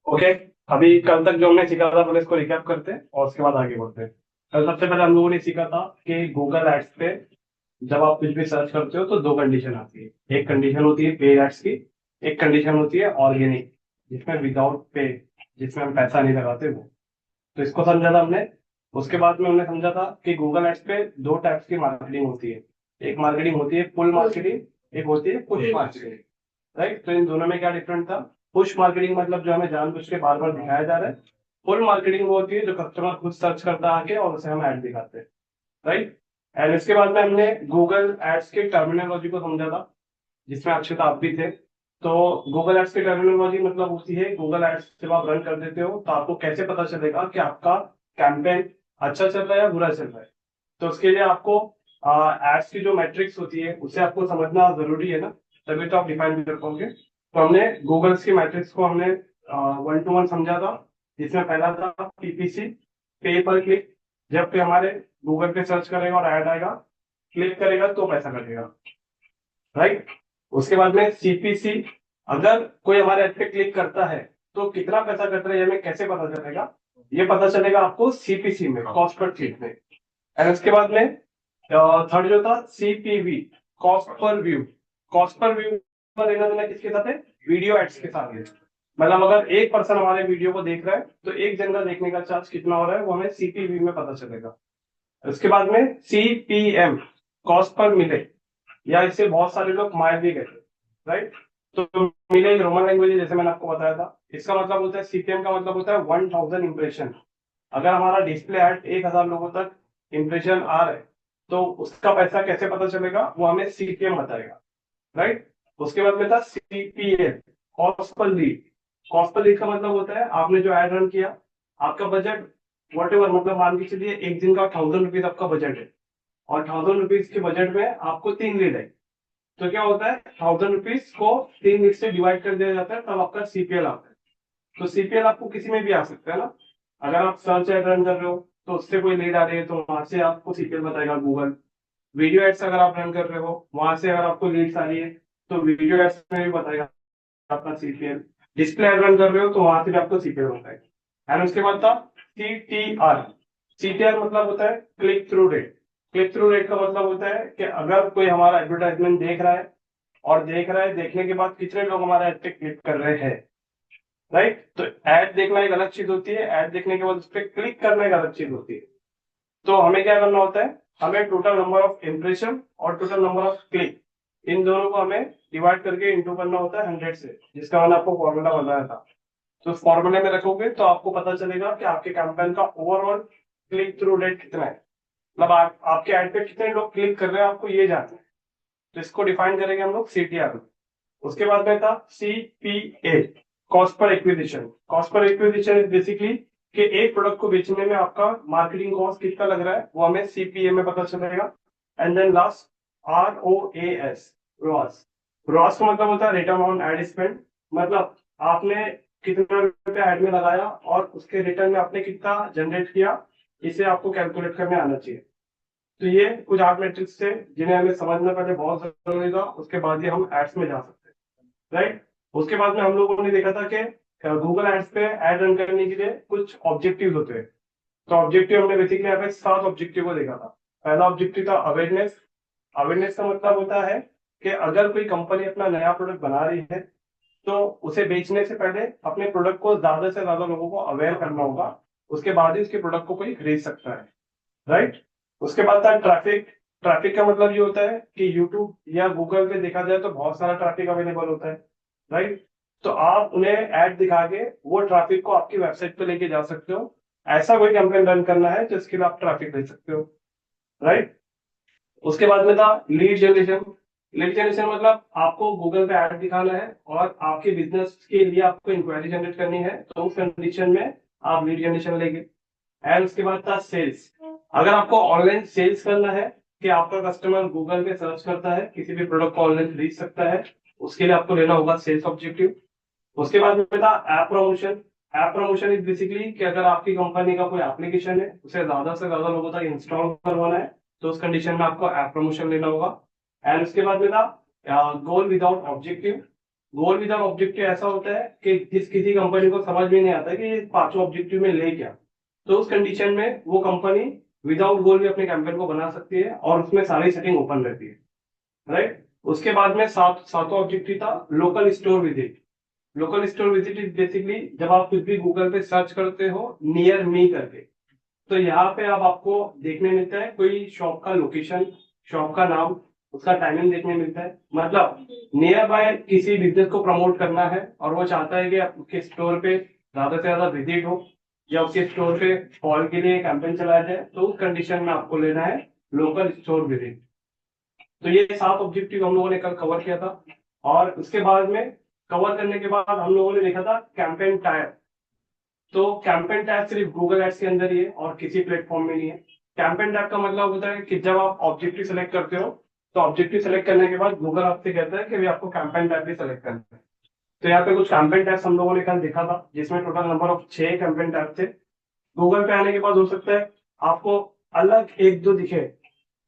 Okay. अभी कल तक जो हमने सीखा था पहले इसको रिकैप करते हैं और उसके बाद आगे बढ़ते हैं। कल सबसे पहले हम लोगों ने सीखा था कि गूगल एड्स पे जब आप कुछ भी सर्च करते हो तो दो कंडीशन आती है। एक कंडीशन होती है पेड एड्स की, एक कंडीशन होती है ऑर्गेनिक, जिसमें विदाउट पे, जिसमें हम पैसा नहीं लगाते वो। तो इसको समझा था हमने। उसके बाद में हमने समझा था कि गूगल एड्स पे दो टाइप्स की मार्केटिंग होती है। एक मार्केटिंग होती है पुल मार्केटिंग, एक होती है पुश मार्केटिंग। राइट, तो इन दोनों में क्या डिफरेंट था? पुश मार्केटिंग मतलब जो हमें जानबूझ के बार बार दिखाया जा रहा है। पुल मार्केटिंग वो होती है जो कस्टमर खुद सर्च करता है आके और उसे हम ऐड दिखाते हैं। राइट। एंड इसके बाद में हमने गूगल एड्स की टर्मिनोलॉजी को समझा था, जिसमें अक्षित आप भी थे। तो गूगल एड्स की टर्मिनोलॉजी मतलब होती है गूगल एड्स जब आप रन कर देते हो तो आपको कैसे पता चलेगा कि आपका कैंपेन अच्छा चल रहा है या बुरा चल रहा है। तो उसके लिए आपको एड्स की जो मैट्रिक्स होती है उसे आपको समझना जरूरी है ना, तभी तो आप डिफाइन कर पाओगे। तो हमने गूगल्स की मैट्रिक्स को हमने 1 to 1 समझा था, जिसमें पहला था पीपीसी, पे पर क्लिक। जब कोई हमारे गूगल पे सर्च करेगा और ऐड आएगा, क्लिक करेगा तो पैसा कटेगा। राइट। उसके बाद में सीपीसी, अगर कोई हमारे ऐप पे क्लिक करता है तो कितना पैसा कट रहा है हमें कैसे पता चलेगा? ये पता चलेगा आपको सीपीसी में, कॉस्ट पर क्लिक में। एंड उसके बाद में थर्ड जो था CPV, cost per view. Cost per view का लेना देना किसके साथ है? वीडियो एड्स के साथ है। मतलब अगर एक पर्सन हमारे वीडियो को देख रहा है तो एक जन का देखने का चार्ज कितना हो रहा है वो हमें सीपीवी में पता चलेगा। उसके बाद में सीपीएम, कॉस्ट पर मिले, या इसे बहुत सारे लोग माइल भी कहते हैं। राइट। तो मिले एक रोमन लैंग्वेज है, जैसे मैंने आपको बताया था। इसका मतलब होता है सीपीएम का मतलब होता है 1000 इंप्रेशन। अगर हमारा डिस्प्ले एड 1000 लोगों तक इंप्रेशन आ रहा है तो उसका पैसा कैसे पता चलेगा वो हमें सीपीएम बताएगा। राइट। उसके बाद में था CPL, cost per lead. Cost per lead का मतलब होता है आपने जो एड रन किया, आपका बजट वॉट एवर, मतलब मान के चलिए एक दिन का 1000 रुपीज आपका बजट है, और 1000 रुपीज के बजट में आपको 3 लीड है। तो क्या होता है, 1000 रुपीज को 3 लीड से डिवाइड कर दिया जाता है, तब आपका सीपीएल आता है। तो सीपीएल आपको किसी में भी आ सकता है ना। अगर आप सर्च एड रन कर रहे हो तो उससे कोई लीड आ रही है तो वहां से आपको सीपीएल बताएगा गूगल। वीडियो एड्स अगर आप रन कर रहे हो वहां से अगर आपको लीड्स आ रही है तो वीडियो एड्स में भी बताएगा आपका सीपीएल। डिस्प्ले एड रन कर रहे हो तो वहां से भी आपको सीपीएल बताएगा। एंड उसके बाद था सीटीआर। सीटीआर मतलब होता है click through rate. Click through rate का मतलब होता है कि अगर कोई हमारा एडवर्टाइजमेंट देख रहा है और देख रहा है, देखने के बाद कितने लोग हमारे ऐड पे क्लिक कर रहे हैं। राइट। तो ऐड देखना एक अलग चीज होती है, ऐड देखने के बाद उस पर क्लिक करना एक अलग चीज होती है। तो हमें क्या करना होता है, हमें टोटल नंबर ऑफ इम्प्रेशन और टोटल नंबर ऑफ क्लिक, इन दोनों को हमें डिवाइड करके इंटू करना होता है 100 से, जिसका मैंने आपको फॉर्मूला बताया था। तो उस फॉर्मूले में रखोगे तो आपको पता चलेगा कि आपके कैंपेन का ओवरऑल क्लिक थ्रू रेट कितना है। मतलब आपके ऐड पे कितने लोग क्लिक कर रहे हैं आपको ये जानना है। तो इसको डिफाइन करेंगे हम लोग सीटीआर में। उसके बाद में था CPA, cost per acquisition. Cost per acquisition is basically कि एक प्रोडक्ट को बेचने में आपका मार्केटिंग कॉस्ट कितना लग रहा है वो हमें सीपीए में पता चलेगा। And then last ROAS, ROAS. ROAS का मतलब होता है रिटर्न ऑन एड स्पेंड। मतलब आपने कितना रुपया एड में लगाया और उसके रिटर्न में आपने कितना जनरेट किया, इसे आपको कैलकुलेट करने आना चाहिए। तो ये कुछ आर्ट मैट्रिक्स थे जिन्हें हमें समझना पहले बहुत जरूरी था, उसके बाद ही हम एड्स में जा सकते हैं। राइट। उसके बाद में हम लोगों ने देखा था कि गूगल एड्स पे एड रन करने के लिए कुछ ऑब्जेक्टिव होते हैं। तो ऑब्जेक्टिव हमने बेसिकली यहाँ पे 7 ऑब्जेक्टिव को देखा था। पहला ऑब्जेक्टिव था अवेयरनेस। अवेयरनेस का मतलब होता है कि अगर कोई कंपनी अपना नया प्रोडक्ट बना रही है तो उसे बेचने से पहले अपने प्रोडक्ट को ज्यादा से ज्यादा लोगों को अवेयर करना होगा, उसके बाद ही उसके प्रोडक्ट को कोई खरीद सकता है। राइट। उसके बाद था ट्रैफिक। ट्रैफिक का मतलब ये होता है कि यूट्यूब या गूगल पे देखा जाए तो बहुत सारा ट्रैफिक अवेलेबल होता है। राइट। तो आप उन्हें ऐड दिखा के वो ट्रैफिक को आपकी वेबसाइट पे लेके जा सकते हो। ऐसा कोई कैंपेन रन करना है जिसके लिए आप ट्रैफिक दे सकते हो। राइट। उसके बाद में था लीड जनरेशन। लीड जनरेशन मतलब आपको गूगल पे ऐड दिखाना है और आपके बिजनेस के लिए आपको इंक्वायरी जनरेट करनी है, तो उस कंडीशन में आप लीड जनरेशन लेंगे। एंड उसके बाद था सेल्स। अगर आपको ऑनलाइन सेल्स करना है कि आपका कस्टमर गूगल पे सर्च करता है किसी भी प्रोडक्ट को ऑनलाइन खरीद सकता है, उसके लिए आपको लेना होगा सेल्स ऑब्जेक्टिव। उसके बाद में था app promotion. App promotion is basically कि अगर आपकी कंपनी का कोई एप्लीकेशन है उसे ज्यादा से ज्यादा लोगों तक इंस्टॉल करवाना है, तो उस कंडीशन में आपको ऐप प्रमोशन लेना होगा। एंड उसके बाद में था गोल विदाउट ऑब्जेक्टिव। गोल विदाउट ऑब्जेक्टिव ऐसा होता है कि किसी कंपनी को समझ में नहीं आता कि ये पांचों ऑब्जेक्टिव में ले क्या, तो उस कंडीशन में वो कंपनी विदाउट गोल भी अपने कैंपेन को बना सकती है और उसमें सारी सेटिंग ओपन रहती है, राइट। उसके बाद में सातों ऑब्जेक्टिव था local store visit. Local store visit is basically जब आप कुछ भी गूगल पे सर्च करते हो नियर मी करके, तो यहाँ पे अब आपको देखने मिलता है कोई शॉप का लोकेशन, शॉप का नाम, उसका टाइमिंग देखने मिलता है। मतलब नियर बाय किसी बिजनेस को प्रमोट करना है और वो चाहता है कि उसके स्टोर पे ज्यादा से ज्यादा विजिट हो या उसके स्टोर पे फॉल के लिए कैंपेन चलाया जाए, तो उस कंडीशन में आपको लेना है लोकल स्टोर विजिट। तो ये 7 ऑब्जेक्टिव हम लोगों ने कल कवर किया था। और उसके बाद में कवर करने के बाद हम लोगों ने देखा था कैंपेन टाइप। तो कैंपेन टैब सिर्फ गूगल एड्स के अंदर ही है और किसी प्लेटफॉर्म में नहीं है। कैंपेन टैब का मतलब होता है कि जब आप ऑब्जेक्टिव सेलेक्ट करते हो, तो ऑब्जेक्टिव सेलेक्ट करने के बाद गूगल आपसे कहता है कि भाई आपको कैंपेन टैब भी सेलेक्ट करना है। तो यहाँ पे कुछ कैंपेन टैब्स हम लोगों ने कल देखा था जिसमें total number of 6 campaign tab थे। गूगल पे आने के बाद हो सकता है आपको अलग एक दो दिखे।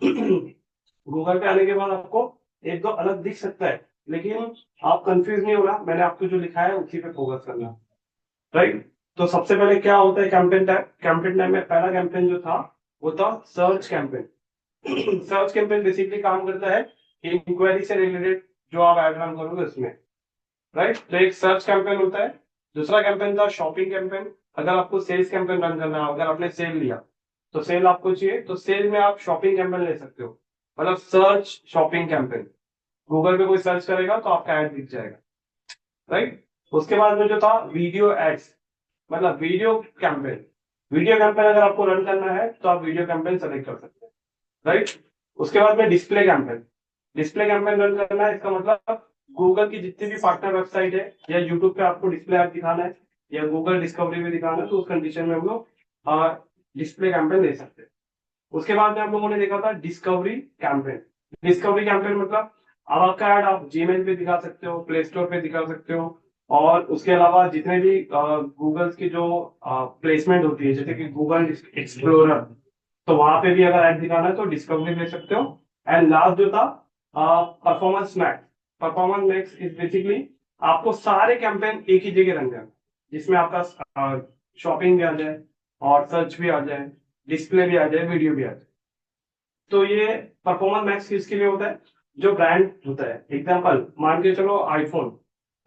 गूगल पे आने के बाद आपको एक दो अलग दिख सकता है, लेकिन आप कंफ्यूज नहीं होना, मैंने आपको जो लिखा है उसी पे फोकस करना, राइट। तो सबसे पहले क्या होता है कैंपेन टैब। कैंपेन टैब में पहला कैंपेन जो था वो था search campaign. Search campaign basically काम करता है इंक्वायरी से रिलेटेड जो आप ऐड रन करोगे उसमें, राइट। तो एक सर्च कैंपेन होता है। दूसरा कैंपेन था शॉपिंग कैंपेन। अगर आपको सेल्स कैंपेन रन करना है, अगर आपने सेल लिया तो सेल आपको चाहिए, तो सेल में आप शॉपिंग कैंपेन ले सकते हो, मतलब सर्च शॉपिंग कैंपेन। गूगल पे कोई सर्च करेगा तो आपका ऐड दिख जाएगा, राइट। उसके बाद में जो था वीडियो एड्स, मतलब वीडियो कैंपेन। वीडियो कैंपेन अगर आपको रन करना है तो आप वीडियो कैंपेन सेलेक्ट कर सकते हैं, राइट। उसके बाद में display campaign. Display campaign run करना है, इसका मतलब गूगल की जितनी भी पार्टनर वेबसाइट है या यूट्यूब पे आपको डिस्प्ले ऐप दिखाना है या गूगल डिस्कवरी में दिखाना है, तो उस कंडीशन में हम लोग डिस्प्ले कैंपेन दे सकते हैं। उसके बाद में हम लोगों ने देखा था डिस्कवरी कैंपेन। डिस्कवरी कैंपेन मतलब अब आपका ऐड आप जीमेल पे दिखा सकते हो, प्ले स्टोर पे दिखा सकते हो, और उसके अलावा जितने भी गूगल की जो प्लेसमेंट होती है जैसे कि गूगल एक्सप्लोरर, तो वहां पे भी अगर ऐड दिखाना है तो डिस्कवरी दे सकते हो। एंड लास्ट जो था performance max. Performance max is basically आपको सारे कैंपेन एक ही जगह रन करना, जिसमें आपका शॉपिंग भी आ जाए और सर्च भी आ जाए, डिस्प्ले भी आ जाए, वीडियो भी आ जाए। तो ये परफॉर्मेंस मैक्स किसके लिए होता है, जो ब्रांड होता है। एग्जांपल मान के चलो आईफोन,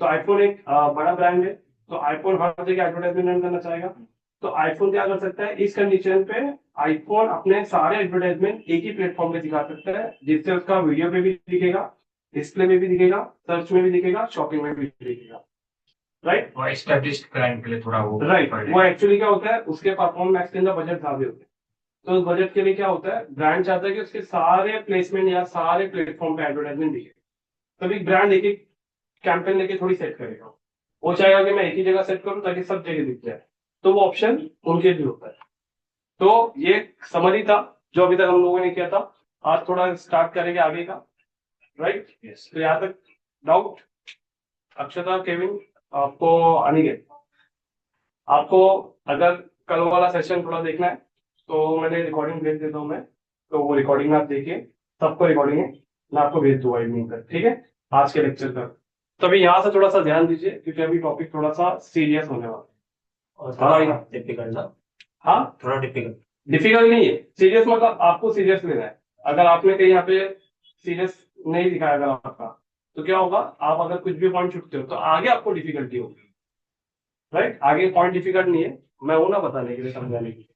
तो आईफोन एक बड़ा ब्रांड है, तो आईफोन हर जगह एडवर्टाइजमेंट रन करना चाहेगा। तो आईफोन क्या कर सकता है इस कंडीशन पे, आईफोन अपने सारे एडवर्टाइजमेंट एक ही प्लेटफॉर्म पे दिखा सकता है, जिससे उसका वीडियो पे भी दिखेगा, डिस्प्ले में भी दिखेगा, सर्च में भी दिखेगा, शॉपिंग में भी दिखेगा, राइट। और एस्टेब्लिश्ड क्लाइंट के लिए थोड़ा वो राइट, वो एक्चुअली क्या होता है उसके परफॉर्मेंस मैक्स के अंदर बजट ज्यादा होते हैं। तो उस बजट के लिए क्या होता है, ब्रांड चाहता है कि उसके सारे प्लेसमेंट या सारे प्लेटफॉर्म पे एडवर्टाइजमेंट दिखे। तभी ब्रांड एक एक कैंपेन लेके थोड़ी सेट करेगा। वो चाहेगा कि मैं एक ही जगह सेट करूं ताकि सब जगह दिख जाए, तो वो ऑप्शन उनके भी होता है। तो ये समरी था जो अभी तक हम लोगों ने किया था। आज थोड़ा स्टार्ट करेंगे आगे का, राइट। तो यहाँ तक डाउट अक्षता केविन आपको आने गए। आपको अगर कल वाला सेशन थोड़ा देखना है तो मैंने रिकॉर्डिंग भेज देता हूँ मैं, तो वो रिकॉर्डिंग आप देखिए, सबको रिकॉर्डिंग है, मैं आपको भेज दूंगा इवनिंग तक, ठीक है, आज के लेक्चर तक। तो अभी यहाँ से थोड़ा सा ध्यान दीजिए क्योंकि अभी टॉपिक थोड़ा सा सीरियस होने वाला और है। हाँ थोड़ा टिपिकल ना। हाँ, थोड़ा टिपिकल। डिफिकल्ट नहीं है, सीरियस मतलब आपको सीरियस लेना है। अगर आपने कहीं यहाँ पे सीरियस नहीं दिखाया अगर आपका, तो क्या होगा, आप अगर कुछ भी पॉइंट छूटते हो तो आगे आपको डिफिकल्टी होगी, राइट। आगे पॉइंट डिफिकल्ट नहीं है, मैं हूं ना बताने के लिए, समझाने के लिए,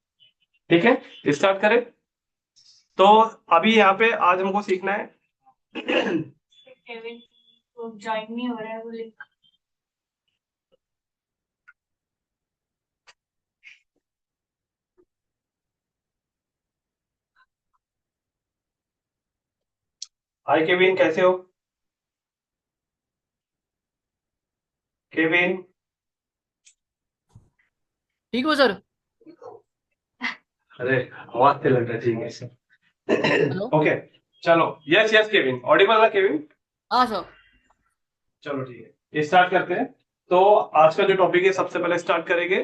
ठीक है। स्टार्ट करें। तो अभी यहाँ पे आज हमको सीखना है। केविन वो ज्वाइन नहीं हो रहा है वो लिंक। हाय केविन, कैसे हो केविन? ठीक हो सर। अरे आवाज से लग रहा है, ठीक है। हेलो। ओके, चलो, यस यस केविन, ऑडिबल है केविन? हाँ सर। चलो ठीक है, स्टार्ट करते हैं। तो आज का जो टॉपिक है सबसे पहले स्टार्ट करेंगे।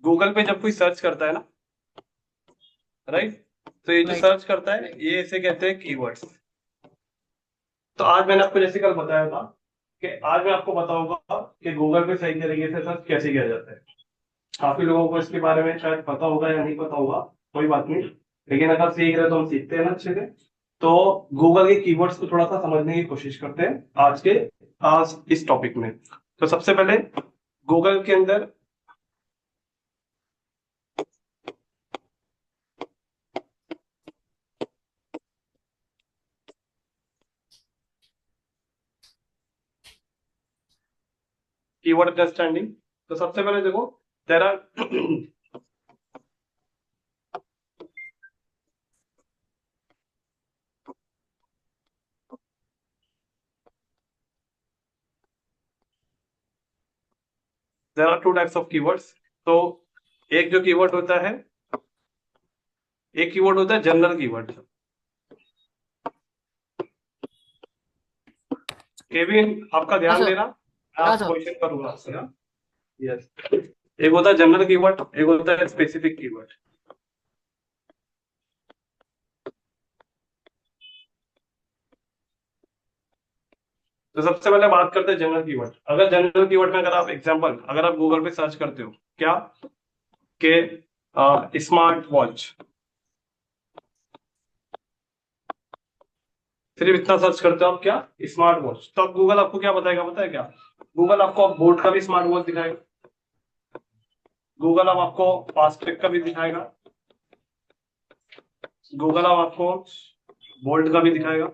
गूगल पे जब कोई सर्च करता है ना, राइट, तो ये जो राइट। सर्च करता है ये इसे कहते हैं कीवर्ड्स। तो आज मैंने आपको जैसे कल बताया था कि आज मैं आपको बताऊंगा कि गूगल पे सही तरीके से सर्च कैसे किया जाता है। काफी लोगों को इसके बारे में शायद पता होगा या नहीं पता होगा, कोई बात नहीं, लेकिन अगर सीख रहे तो हम सीखते हैं ना अच्छे से। तो गूगल के कीवर्ड्स को थोड़ा सा समझने की कोशिश करते हैं आज इस टॉपिक में। तो सबसे पहले गूगल के अंदर कीवर्ड अंडरस्टैंडिंग। तो सबसे पहले देखो, there are there are two types of keywords. तो एक जो कीवर्ड होता है, एक कीवर्ड होता है जनरल कीवर्ड। केविन आपका ध्यान सर। देना, मैं हाँ आपको सर। क्वेश्चन करूंगा आपसे। यस, एक होता है जनरल कीवर्ड, एक होता है स्पेसिफिक कीवर्ड। तो सबसे पहले बात करते हैं जनरल कीवर्ड। अगर जनरल कीवर्ड में अगर आप एग्जांपल, अगर आप गूगल पे सर्च करते हो क्या के स्मार्ट वॉच, सिर्फ इतना सर्च करते हो आप क्या, स्मार्ट वॉच, तो अब गूगल आपको क्या बताएगा पता है क्या? गूगल आपको बोट का भी स्मार्ट वॉच दिखाएगा, गूगल अब आपको फास्ट्रैक का भी दिखाएगा, गूगल अब आपको बोल्ट का भी दिखाएगा,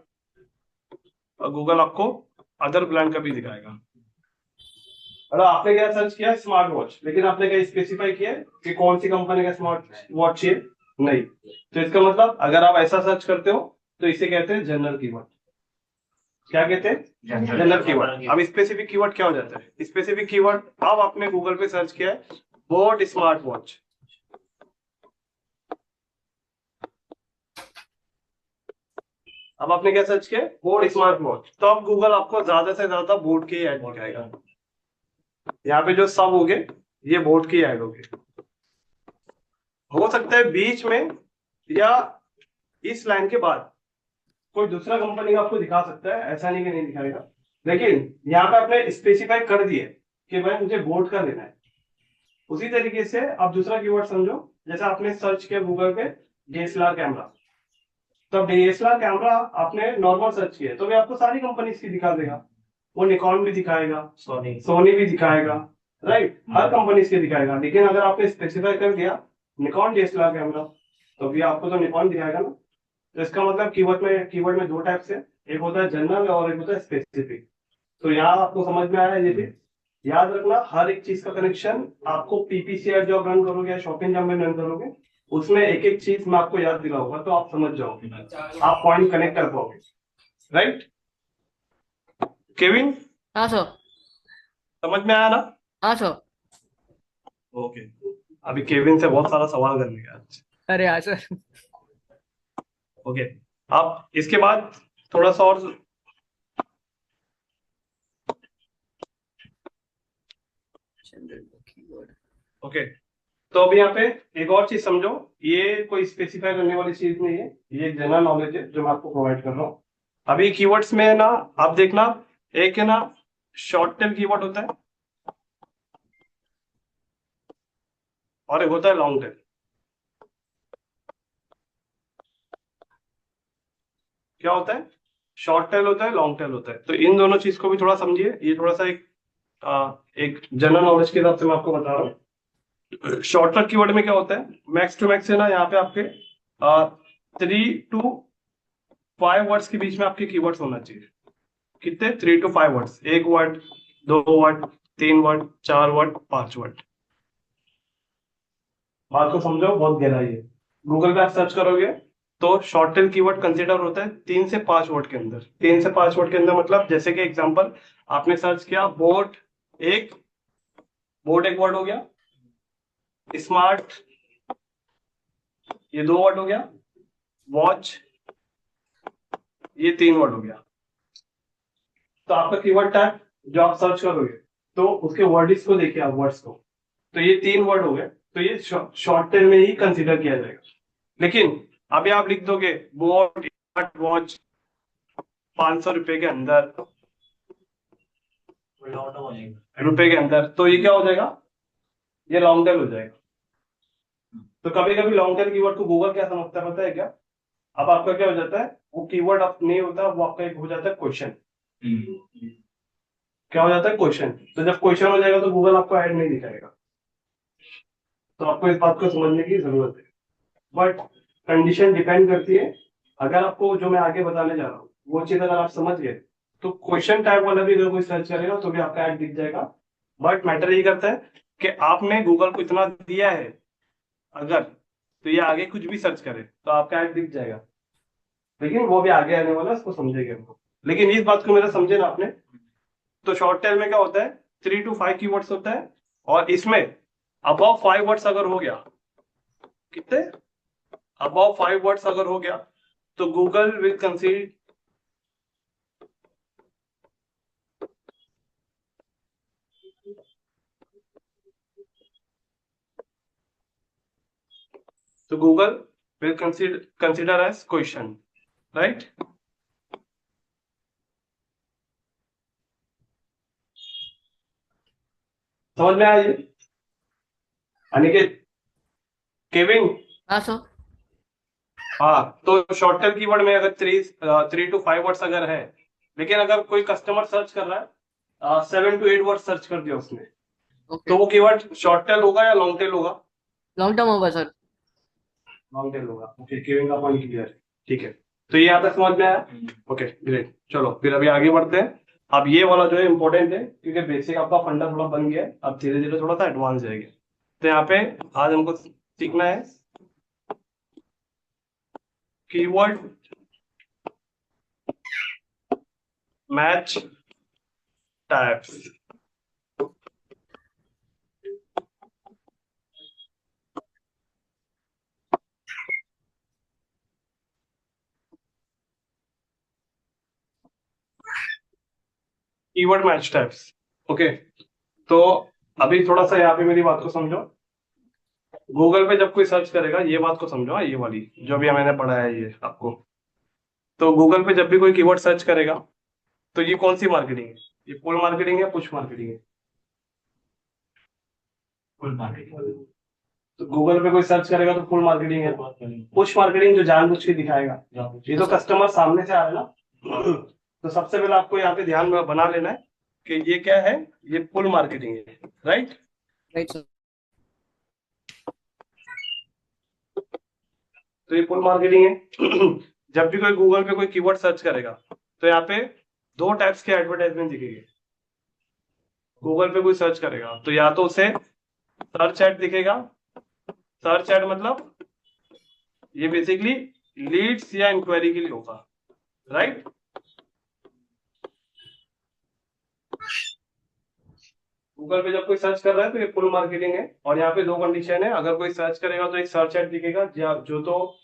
और गूगल आपको अदर ब्रांड का भी दिखाएगा। मतलब आपने क्या सर्च किया, स्मार्ट वॉच, लेकिन आपने क्या स्पेसिफाई किया कि कौन सी कंपनी का स्मार्ट वॉच है? नहीं। तो इसका मतलब अगर आप ऐसा सर्च करते हो तो इसे कहते हैं जनरल कीवर्ड। क्या कहते हैं? General keyword. अब स्पेसिफिक कीवर्ड क्या हो जाता है? स्पेसिफिक कीवर्ड, अब आपने गूगल पे सर्च किया है बोट स्मार्ट वॉच, अब आपने क्या सर्च किया, बोट स्मार्ट वॉच, तो अब गूगल आपको ज्यादा से ज्यादा बोट के ऐड दिखाएगा। यहाँ पे जो सब होंगे ये बोट की ऐड होगी। हो सकता है बीच में या इस लाइन के बाद कोई दूसरा कंपनी का आपको दिखा सकता है, ऐसा नहीं कि नहीं दिखाएगा, लेकिन यहाँ पे आपने स्पेसिफाई कर दिए कि भाई मुझे बोट का लेना है। उसी तरीके से आप दूसरा कीवर्ड समझो, जैसे आपने सर्च किया गूगल पे डीएसएलआर कैमरा, तो डीएसएलआर कैमरा आपने नॉर्मल सर्च किया तो भी आपको सारी कंपनी की दिखा देगा। वो निकॉन भी दिखाएगा, सोनी भी दिखाएगा, राइट, हर कंपनी के दिखाएगा। लेकिन अगर आपने स्पेसिफाई कर दिया निकॉन डीएसएलआर कैमरा, तो भी आपको तो निकॉन दिखाएगा ना। तो इसका मतलब कीवर्ड में दो टाइप्स है, एक होता है जनरल और एक होता है स्पेसिफिक। तो यहाँ आपको समझ में आया है? ये भी याद रखना, हर एक चीज का कनेक्शन आपको पीपीसीआर जो आप रन करोगे या शॉपिंग जब में रन करोगे उसमें एक एक चीज मैं आपको याद दिलाऊंगा, तो आप समझ जाओगे, आप पॉइंट कनेक्ट कर पाओगे, राइट। केविन हाँ सर। समझ में आया ना? हाँ सर। ओके, अभी केविन से बहुत सारा सवाल करने का। अरे हाँ सर। ओके, आप इसके बाद थोड़ा सा और ओके। तो अभी यहाँ पे एक और चीज समझो, ये कोई स्पेसिफाई करने वाली चीज नहीं है, ये जनरल नॉलेज है जो मैं आपको प्रोवाइड कर रहा हूँ। अभी कीवर्ड्स में है ना, आप देखना, एक है ना शॉर्ट टेल कीवर्ड होता है और एक होता है लॉन्ग टेल। क्या होता है? शॉर्ट टेल होता है, लॉन्ग टेल होता है। तो इन दोनों चीज को भी थोड़ा समझिए, ये थोड़ा सा एक जनरल नॉलेज के हिसाब से मैं आपको बता रहा हूँ। शॉर्टकट कीवर्ड में क्या होता है, मैक्स टू मैक्स है ना, यहाँ पे आपके 3 to 5 वर्ड्स के बीच में आपके कीवर्ड्स होना चाहिए। कितने? 3 to 5 वर्ड्स, एक word, 2 word, 3 word, 4 word, 5 word. बात को समझो, बहुत गहराई है। गूगल पे आप सर्च करोगे तो शॉर्ट टेल कीवर्ड कंसीडर होता है 3 से 5 वर्ड के अंदर। 3 से 5 वर्ड के अंदर मतलब जैसे कि एग्जांपल आपने सर्च किया बोट, एक बोट एक वर्ड हो गया, स्मार्ट ये 2 वर्ड हो गया, वॉच ये 3 वर्ड हो गया। तो आपका कीवर्ड टैग जो आप सर्च करोगे तो उसके वर्डिस को देखिए आप, वर्ड्स को, तो ये 3 वर्ड हो गए, तो ये शॉर्ट टेल में ही कंसीडर किया जाएगा। लेकिन अभी आप लिख दोगे बोट स्मार्ट वॉच, 500 रुपए के अंदर, लॉट हो जाएगा। रुपए के अंदर, तो ये क्या हो जाएगा, ये लॉन्ग टेल हो जाएगा। तो कभी कभी लॉन्ग टेल कीवर्ड को गूगल क्या समझता है पता है क्या? अब आपका क्या हो जाता है, वो कीवर्ड अब नहीं होता, वो आपका एक हो जाता है क्वेश्चन। क्या हो जाता है, क्वेश्चन। तो जब क्वेश्चन हो जाएगा तो गूगल आपको ऐड नहीं दिखाएगा। तो आपको इस बात को समझने की जरूरत है। बट कंडीशन डिपेंड करती है, अगर आपको जो मैं आगे बताने जा रहा हूँ वो चीज अगर आप समझ गए तो क्वेश्चन टाइप वाला भी अगर कोई सर्च करेगा तो भी आपका ऐड दिख जाएगा। बट मैटर ये करता है कि आपने गूगल को इतना दिया है अगर, तो ये आगे कुछ भी सर्च करे तो आपका ऐड दिख जाएगा। लेकिन वो भी आगे आने वाला है, उसको समझेंगे हम लोग। लेकिन इस बात को मेरा समझे ना आपने। तो शॉर्ट टेल में क्या होता है, 3 to 5 कीवर्ड्स होता है, और इसमें अबव 5 वर्ड्स अगर हो गया, कितने, अबव 5 वर्ड्स अगर हो गया तो गूगल विल कंसीडर, तो Google will consider as question, right. समझ में आया ये? अनिकेत, केविन, हाँ सर। हाँ, तो शॉर्ट टेल कीवर्ड में अगर 3 to 5 वर्ड्स अगर है, लेकिन अगर कोई कस्टमर सर्च कर रहा है 7 to 8 वर्ड सर्च कर दिया उसने, ओके। तो वो कीवर्ड शॉर्ट टेल होगा या लॉन्ग टेल होगा? लॉन्ग टर्म होगा सर। लॉन्ग टेल होगा। ओके, केविन का पॉइंट क्लियर है, ठीक है। तो ये यहाँ तक समझ में आया? ओके ग्रेट, चलो फिर अभी आगे बढ़ते हैं। अब ये वाला जो है इंपॉर्टेंट है, क्योंकि बेसिक आपका फंडा थोड़ा बन गया है, अब धीरे धीरे थोड़ा सा एडवांस जाएगा। तो यहाँ पे आज हमको सीखना है keyword match types. Keyword match types, okay. तो अभी थोड़ा सा यहाँ पे मेरी बात को समझो। गूगल पे जब कोई सर्च करेगा, ये बात को समझो, ये वाली जो भी मैंने पढ़ा है ये आपको। तो गूगल पे जब भी कोई कीवर्ड सर्च करेगा तो ये कौन सी मार्केटिंग है, ये पुल मार्केटिंग है, पुश मार्केटिंग है? Full marketing. तो गूगल पे कोई सर्च करेगा तो फुल मार्केटिंग है। पुश मार्केटिंग जो जानबूझ के दिखाएगा, ये तो कस्टमर सामने से आ रहा है ना। तो सबसे पहले आपको यहाँ पे ध्यान में बना लेना है कि ये क्या है, ये पुल मार्केटिंग है, राइट। Right sir. तो ये पुल मार्केटिंग है। जब भी कोई गूगल पे कोई कीवर्ड सर्च करेगा तो यहाँ पे 2 टाइप्स के एडवर्टाइजमेंट दिखेंगे। गूगल पे कोई सर्च करेगा तो या तो उसे सर्च एड दिखेगा। सर्च एड मतलब ये बेसिकली लीड्स या इंक्वायरी के लिए होगा, राइट। गूगल पे जब कोई सर्च कर रहा है तो ये पुल मार्केटिंग है, और यहाँ पे 2 कंडीशन है। अगर कोई सर्च करेगा तो एक सर्च एड दिखेगा, जो तो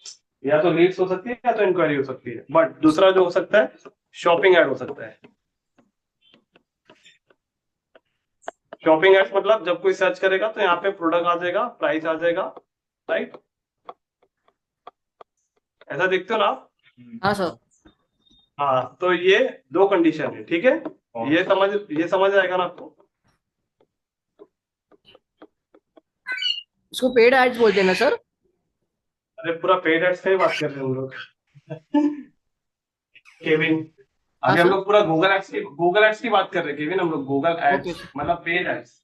या तो लीड्स हो सकती है या तो इंक्वायरी हो सकती है। बट दूसरा जो हो सकता है, शॉपिंग एड हो सकता है। शॉपिंग एड्स मतलब जब कोई सर्च करेगा तो यहाँ पे प्रोडक्ट आ जाएगा, प्राइस आ जाएगा, राइट। ऐसा देखते हो ना आप? हाँ सर। हाँ, तो ये 2 कंडीशन है, ठीक है। ये समझ आएगा ना आपको? इसको पेड एड्स बोलते हैं ना सर? अरे पूरा पेड एड्स का ही बात कर रहे हैं हम लोग। केविन, हाँ अभी हम सर। लोग पूरा गूगल एड्स की बात कर रहे हैं केविन, हम लोग गूगल ओके एड्स सर। मतलब पेड एड्स,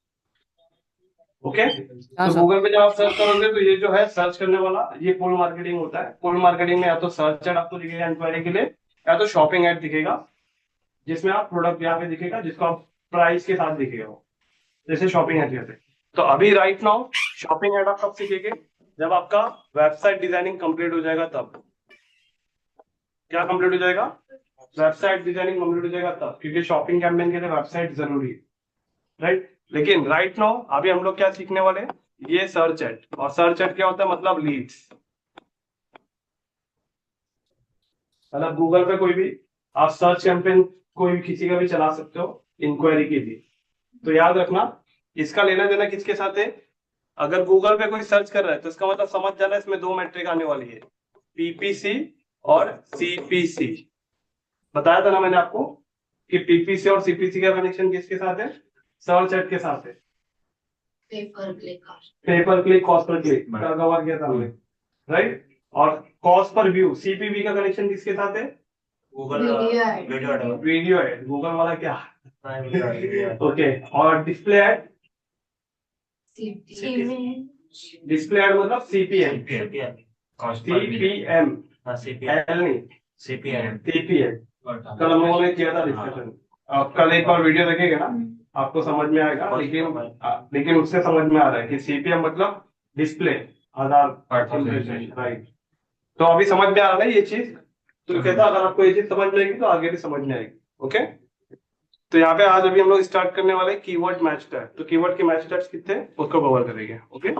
ओके। हाँ तो सर। गूगल पे जब आप सर्च करोगे तो ये जो है सर्च करने वाला, ये पुल मार्केटिंग होता है। पुल मार्केटिंग में या तो सर्च एड आपको दिखेगा इंक्वायरी के लिए, या तो शॉपिंग एड दिखेगा जिसमें आप प्रोडक्ट यहाँ पे दिखेगा, जिसको आप प्राइस के साथ दिखेगा वो, जैसे शॉपिंग एड कहते हैं। तो अभी राइट नाउ शॉपिंग एड आप कब सीखेंगे, जब आपका वेबसाइट डिजाइनिंग कंप्लीट हो जाएगा तब। क्या कंप्लीट हो जाएगा? वेबसाइट डिजाइनिंग कंप्लीट हो जाएगा तब, क्योंकि शॉपिंग कैंपेन के लिए वेबसाइट जरूरी है, राइट। लेकिन राइट नाउ अभी हम लोग क्या सीखने वाले हैं, ये सर्च एड। और सर्च एड क्या होता है, मतलब लीड्स। मतलब गूगल पे कोई भी आप सर्च कैंपेन कोई भी किसी का भी चला सकते हो इंक्वायरी के लिए। तो याद रखना, इसका लेना देना किसके साथ है? अगर गूगल पे कोई सर्च कर रहा है तो इसका मतलब समझ जाना, इसमें 2 मैट्रिक आने वाली है, पीपीसी और सीपीसी। बताया था ना मैंने आपको कि पीपीसी और सीपीसी का कनेक्शन किसके साथ है? सर्च एड के साथ है। Paper click, cost per click का कवर किया था हमने, राइट। और कॉस्ट पर व्यू, सीपीवी का कनेक्शन किसके साथ है? Google video add video add, Google वाला क्या? Video okay. और डिस्प्ले एड, डिस्प्ले एड मतलब सीपीएम, सीपीएम, एल नहीं, सीपीएम सीपीएम। कल हम लोगों ने किया था डिस्कशन। आप कल एक और वीडियो देखेंगे ना, आपको समझ में आएगा। लेकिन उससे समझ में आ रहा है कि सीपीएम मतलब डिस्प्ले, आधार इम्प्रेशन, राइट। तो अभी समझ में आ रहा है ये चीज। तो कहता अगर आपको ये चीज समझ में आएगी तो आगे भी समझ में आएगी। ओके। तो यहाँ पे आज अभी हम लोग स्टार्ट करने वाले कीवर्ड मैच टैग। तो कीवर्ड के मैच टैग्स कितने हैं उसको कवर करेंगे। ओके।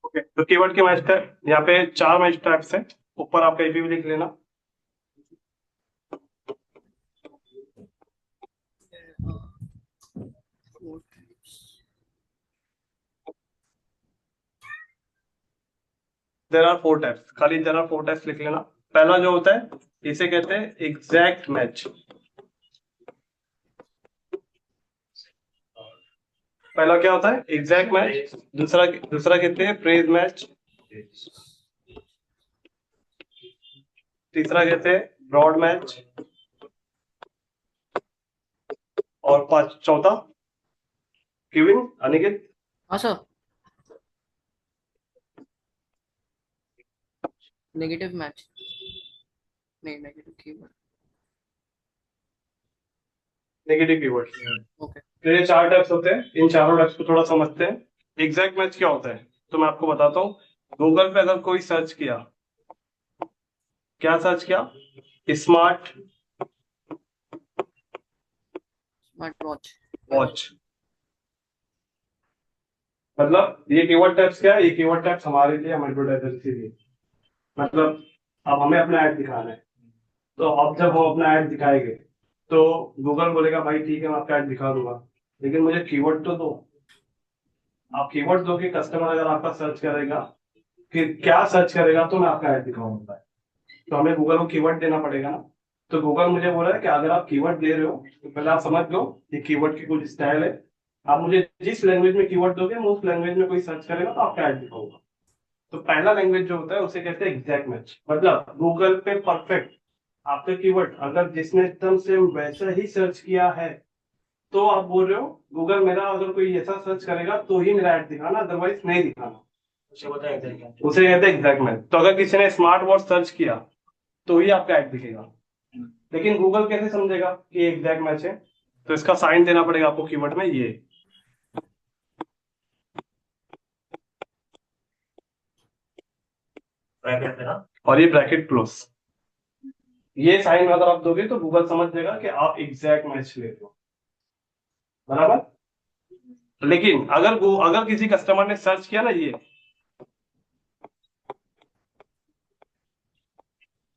ओके, तो कीवर्ड के मैच टैग यहाँ पे 4 मैच टैग्स हैं। ऊपर आप कहीं भी लिख लेना। देर आर 4 टाइप्स, खाली देर आर 4 टाइप्स लिख लेना। पहला जो होता है इसे कहते हैं एग्जैक्ट मैच। पहला क्या होता है? Exact match. दूसरा दूसरा कहते हैं फ्रेज मैच। तीसरा कहते हैं ब्रॉड मैच। और चौथा क्यूइंग। अनिकेत? हाँ सर। नेगेटिव मैच, नहीं negative keyword. Negative keyword. Okay. तो ये 4 टाइप्स होते हैं। इन चारों टाइप्स को थोड़ा समझते हैं। एग्जैक्ट मैच क्या होता है तो मैं आपको बताता हूँ। गूगल पे अगर कोई सर्च किया, क्या सर्च किया? Smart smart watch. वॉच। मतलब ये कीवर्ड टाइप्स क्या है? ये कीवर्ड टाइप्स हमारे लिए, हम एडवर्टाइजर के लिए, मतलब अब हमें अपना ऐड दिखाना है। तो अब जब हम अपना ऐड दिखाएंगे तो गूगल बोलेगा भाई ठीक है मैं आपका ऐड दिखा दूंगा, लेकिन मुझे कीवर्ड तो दो। आप कीवर्ड दोगे, कस्टमर अगर आपका सर्च करेगा कि क्या सर्च करेगा तो मैं आपका ऐड दिखाऊंगा। तो हमें गूगल को कीवर्ड देना पड़ेगा ना। तो गूगल मुझे बोल रहा है कि अगर आप कीवर्ड दे रहे हो तो पहले आप समझ लो कि कीवर्ड की कुछ स्टाइल है। आप मुझे जिस लैंग्वेज में कीवर्ड दोगे मैं उस लैंग्वेज में कोई सर्च करेगा तो आपका ऐड दिखाऊंगा। तो पहला लैंग्वेज जो होता है उसे कहते हैं एग्जैक्ट मैच। मतलब गूगल पे परफेक्ट आपका कीवर्ड अगर जिसने एकदम से वैसा ही सर्च किया है तो आप बोल रहे हो गूगल मेरा अगर कोई ऐसा सर्च करेगा तो ही मेरा ऐड दिखाना, अदरवाइज नहीं दिखाना। उसे कहते हैं एग्जैक्ट मैच। तो अगर किसी ने स्मार्ट वॉच सर्च किया तो ही आपका ऐड दिखेगा। लेकिन गूगल कैसे समझेगा कि एग्जैक्ट मैच है? तो इसका साइन देना पड़ेगा आपको कीवर्ड में, ये। ब्रैकेट में ना, और ये ब्रैकेट क्लोज। ये साइन अगर आप दोगे तो गूगल समझ जाएगा कि आप एग्जैक्ट मैच ले रहे हो, बराबर। लेकिन अगर किसी कस्टमर ने सर्च किया ना ये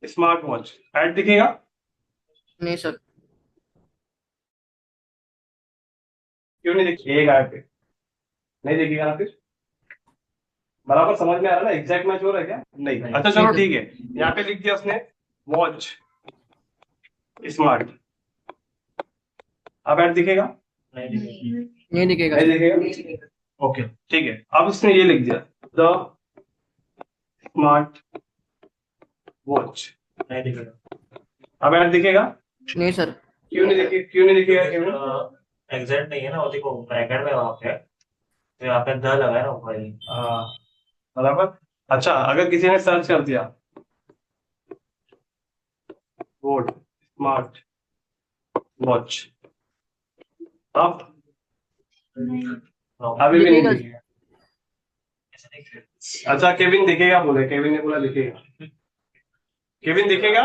स्मार्ट वॉच, ऐड दिखेगा? नहीं सर। क्यों नहीं दिखेगा? ऐड पे नहीं दिखेगा ना फिर? बराबर समझ में आ रहा है ना? एग्जैक्ट मैच हो रहा है क्या? नहीं। अच्छा चलो ठीक है। यहाँ पे लिख दिया उसने वॉच स्मार्ट, अब ऐड दिखेगा? नहीं दिखेगा नहीं सर। दिखेगा। ओके ठीक है। अब उसने ये लिख दिया द स्मार्ट वॉच, नहीं दिखेगा। अब ऐड दिखेगा? नहीं सर। क्यों नहीं दिखेगा केवल? एग्जैक्ट नहीं है ना, वो देखो ब्रैकेट में वहां पे, तो यहाँ पे द लगा है ना ऊपर ही। हाँ बराबर। अच्छा अगर किसी ने सर्च कर दिया बोर्ड स्मार्ट वॉच, अब अभी भी नहीं दिखेगा। दिखेगा। ऐसे देखिए। अच्छा केविन दिखेगा बोले, केविन ने बोला दिखेगा। केविन दिखेगा?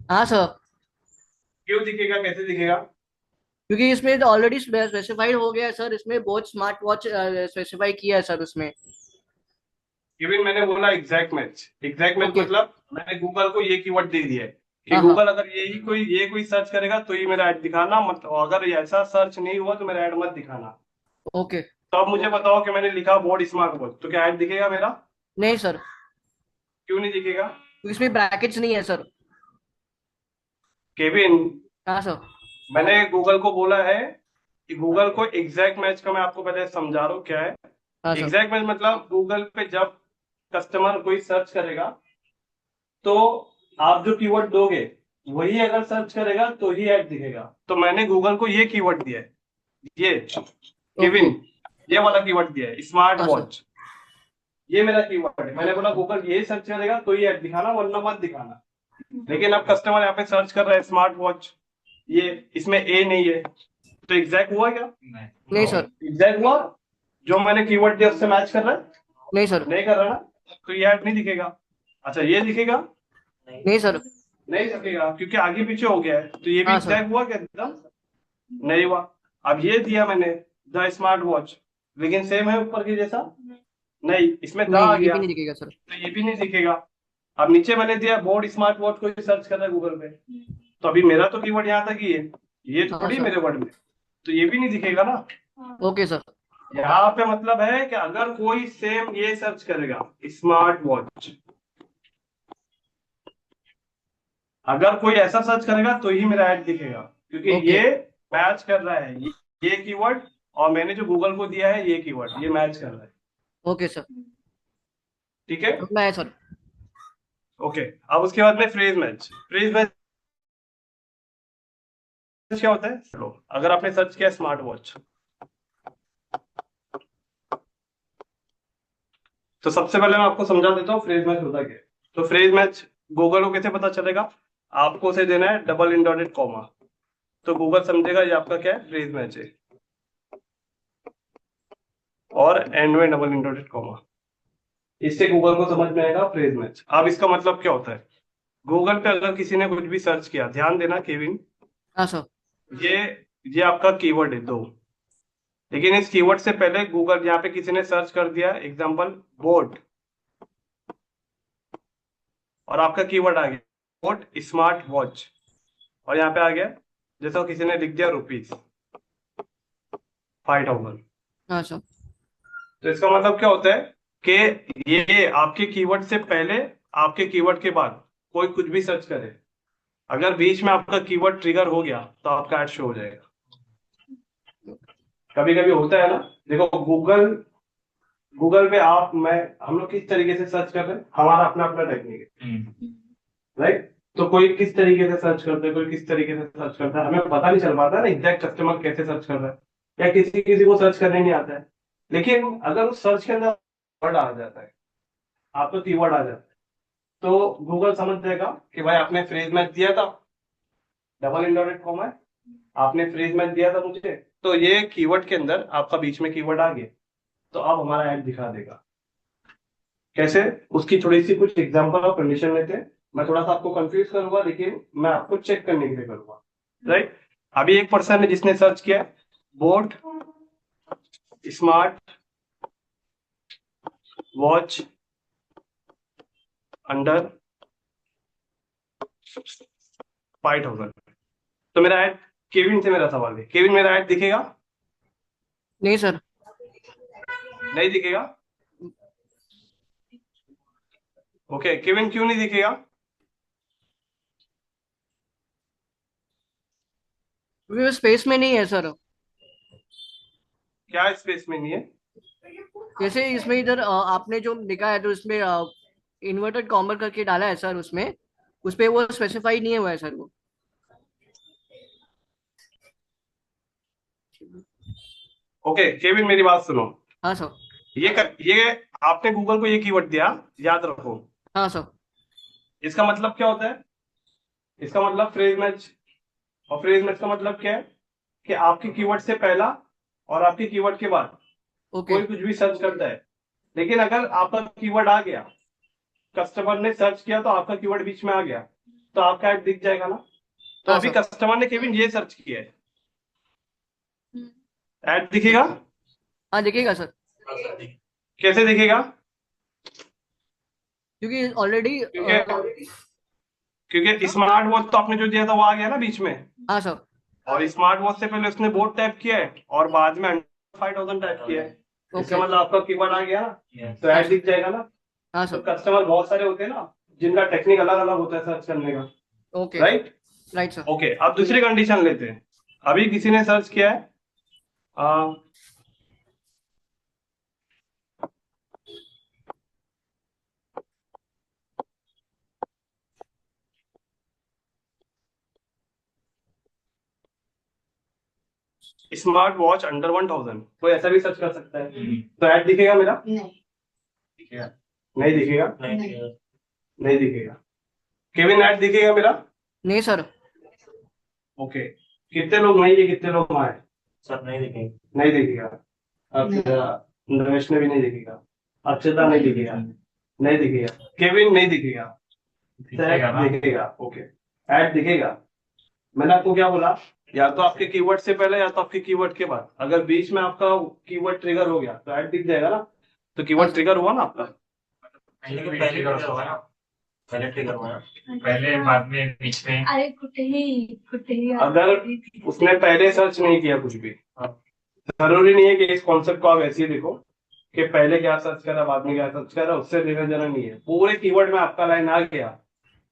हाँ सर, क्यों दिखेगा, कैसे दिखेगा? क्योंकि इसमें तो ऑलरेडी स्पेसिफाइड हो गया है सर, इसमें बहुत स्मार्ट वॉच स्पेसिफाई किया है सर उसमें। केविन मैंने बोला exact match, exact match okay. मतलब मैंने गूगल को ये कीवर्ड दे दिया है कि हाँ हाँ। गूगल अगर ये कोई सर्च करेगा तो ही मेरा ऐड दिखाना, मतलब अगर ऐसा सर्च नहीं हुआ तो मेरा ऐड मत दिखाना। ओके। तो अब मुझे बताओ कि मैंने लिखा बोर्ड स्मार्ट वॉच, तो क्या ऐड दिखेगा मेरा? नहीं सर, क्यों नहीं दिखेगा? क्योंकि इसमें ब्रैकेट्स नहीं है सर। केविन, हाँ सर। मैंने गूगल को बोला है कि गूगल को एग्जैक्ट मैच का मैं आपको पहले समझा रहा हूँ क्या है। हाँ सर। एग्जैक्ट मैच मतलब गूगल पे जब कस्टमर कोई सर्च करेगा तो आप जो कीवर्ड दोगे वही अगर सर्च करेगा तो ही ऐड दिखेगा। तो मैंने गूगल को ये कीवर्ड दिया है, ये ओके। केविन, ये वाला कीवर्ड दिया है स्मार्ट हाँ सर। वॉच। ये मेरा कीवर्ड है, मैंने बोला गूगल ये सर्च करेगा तो ही ऐड दिखाना वरना मत दिखाना। लेकिन अब कस्टमर यहाँ पे सर्च कर रहा है स्मार्ट वॉच, ये इसमें ए नहीं है, तो एग्जैक्ट हुआ क्या? नहीं सर। एग्जैक्ट हुआ? जो मैंने कीवर्ड दिया उससे मैच कर रहा है? नहीं सर। नहीं कर रहा ना, तो ये ऐड नहीं दिखेगा। अच्छा ये दिखेगा? नहीं सर। नहीं दिखेगा क्योंकि आगे पीछे हो गया है, तो ये भी हाँ सर। एग्जैक्ट हुआ क्या एकदम? नहीं हुआ। अब ये दिया मैंने द स्मार्ट वॉच, लेकिन सेम है ऊपर के जैसा? नहीं, इसमें द नहीं, आ ये गया भी नहीं दिखेगा सर। तो ये भी नहीं दिखेगा। अब नीचे मैंने दिया बोर्ड स्मार्ट वॉच को सर्च कर रहा है गूगल पे, तो अभी मेरा तो कीवर्ड यहाँ तक ही है, ये हाँ थोड़ी सर। मेरे वर्ड में, तो ये भी नहीं दिखेगा ना। Okay sir. यहाँ पे मतलब है कि अगर कोई सेम ये सर्च करेगा स्मार्ट वॉच, अगर कोई ऐसा सर्च करेगा तो ही मेरा ऐड दिखेगा, क्योंकि ओके। ये मैच कर रहा है ये कीवर्ड और मैंने जो गूगल को दिया है ये कीवर्ड, ये मैच कर रहा है। Okay sir. ठीक है, समझना है सर। ओके। अब उसके बाद में फ्रेज मैच। फ्रेज मैच क्या होता है? चलो अगर आपने सर्च किया स्मार्ट वॉच, तो सबसे पहले मैं आपको समझा देता हूँ फ्रेज मैच होता क्या है। तो फ्रेज मैच गूगल को कैसे पता चलेगा? आपको उसे देना है डबल इंडोटेड कॉमा, तो गूगल समझेगा ये आपका क्या है, फ्रेज मैच है। और एंड में डबल इंडोटेड कॉमा, इससे गूगल को समझ में आएगा फ्रेज मैच। अब इसका मतलब क्या होता है? गूगल पे अगर किसी ने कुछ भी सर्च किया, ध्यान देना केविन, हाँ सर। ये ये आपका कीवर्ड है दो, लेकिन इस कीवर्ड से पहले गूगल यहाँ पे किसी ने सर्च कर दिया एग्जांपल बोट, और आपका कीवर्ड आ गया बोट स्मार्ट वॉच, और यहाँ पे आ गया जैसा किसी ने लिख दिया ₹5,000। हाँ सर। तो इसका मतलब क्या होता है कि ये आपके कीवर्ड से पहले, आपके कीवर्ड के बाद कोई कुछ भी सर्च करे, अगर बीच में आपका कीवर्ड ट्रिगर हो गया तो आपका ऐड शो हो जाएगा। कभी कभी होता है ना, देखो गूगल गूगल पे आप मैं हम लोग किस तरीके से सर्च कर रहे हैं, हमारा अपना अपना टेक्निक है, राइट? तो कोई किस तरीके से सर्च करता है, कोई किस तरीके से सर्च करता है, हमें पता नहीं चल पाता ना एग्जैक्ट कस्टमर कैसे सर्च कर रहा है, या किसी किसी को सर्च करने नहीं आता है। लेकिन अगर उस सर्च के अंदर वर्ड आ जाता है, आपको कीवर्ड आ जाता है, तो गूगल समझ जाएगा कि भाई आपने फ्रेज मैच दिया था, डबल इंडोटेड कॉमा है, आपने फ्रेज मैच दिया था मुझे, तो ये कीवर्ड के अंदर आपका बीच में कीवर्ड आ गया, तो अब हमारा ऐड दिखा देगा। कैसे? उसकी थोड़ी सी कुछ एग्जांपल और कंडीशन लेते हैं। मैं थोड़ा सा आपको कंफ्यूज करूंगा, लेकिन मैं आपको चेक करने के लिए करूंगा, राइट? अभी एक पर्सन है जिसने सर्च किया बोट स्मार्ट वॉच अंडर 5,000, तो मेरा ऐड, केविन से मेरा सवाल है, केविन मेरा ऐड दिखेगा? नहीं सर। नहीं दिखेगा। ओके केविन, क्यों नहीं दिखेगा? क्योंकि वो स्पेस में नहीं है सर। क्या स्पेस में नहीं है? जैसे इसमें इधर आपने जो लिखा है तो इसमें इन्वर्टेड कॉमर करके डाला है सर, उसमें उस पे वो स्पेसिफाई नहीं हुआ है सर वो। ओके केविन मेरी बात सुनो, हाँ सर। ये आपने गूगल को ये कीवर्ड दिया, याद रखो, हाँ सर। इसका मतलब क्या होता है? इसका मतलब फ्रेज मैच, और फ्रेज मैच का मतलब क्या है कि आपके कीवर्ड से पहला और आपके कीवर्ड के बाद ओके कोई कुछ भी सर्च करता है, लेकिन अगर आपका कीवर्ड आ गया, कस्टमर ने सर्च किया तो आपका कीवर्ड बीच में आ गया, तो आपका ऐड दिख जाएगा ना। तो हाँ अभी सर। कस्टमर ने केविन ये सर्च किया है, हम्म, ऐड दिखेगा। हाँ दिखेगा सर, कैसे दिखेगा? क्योंकि ऑलरेडी क्योंकि क्योंकि स्मार्ट वॉच तो आपने जो दिया था वो आ गया ना बीच में, हाँ सर। और स्मार्ट वॉच से पहले उसने बोर्ड टाइप किया है और बाद में 5000 टाइप किया है। इसका ओके मतलब आपका कीवर्ड आ गया ना, Yes. तो ऐड दिख जाएगा ना। हाँ तो सर। कस्टमर बहुत सारे होते हैं ना, जिनका टेक्निक अलग अलग होता है सर्च करने का, okay right. Right sir. Okay, अब दूसरी कंडीशन लेते हैं। अभी किसी ने सर्च किया है स्मार्ट वॉच अंडर 1000, कोई ऐसा भी सर्च कर सकता है, तो ऐड दिखेगा मेरा? नहीं दिखेगा। नहीं दिखेगा। नहीं नहीं। दिखेगा। नहीं दिखेगा। केविन ऐड दिखेगा मेरा? नहीं सर। ओके, कितने लोग नहीं है, कितने लोग हाँ है? सर नहीं दिखेगा। नहीं दिखेगा। नरेश ने भी नहीं दिखेगा। अक्षता नहीं दिखेगा। नहीं दिखेगा। केविन नहीं दिखेगा। दिखेगा ना। दिखेगा। ओके, ऐड दिखेगा। मैंने आपको क्या बोला, या तो आपके कीवर्ड से पहले या तो आपके कीवर्ड के बाद, अगर बीच में आपका कीवर्ड ट्रिगर हो गया तो ऐड दिख जाएगा ना। तो कीवर्ड हाँ, ट्रिगर हुआ ना आपका। लेकिन पहले ट्रिगर हुआ ना। पहले ट्रिगर हुआ ना। पहले बाद में बीच में अरे कुठेही अगर उसने पहले सर्च नहीं किया कुछ भी, जरूरी नहीं है कि इस कॉन्सेप्ट को आप ऐसे ही देखो कि पहले क्या सर्च करा बाद में क्या सर्च करा, उससे लेना देना नहीं है। पूरे कीवर्ड में आपका लाइन आ गया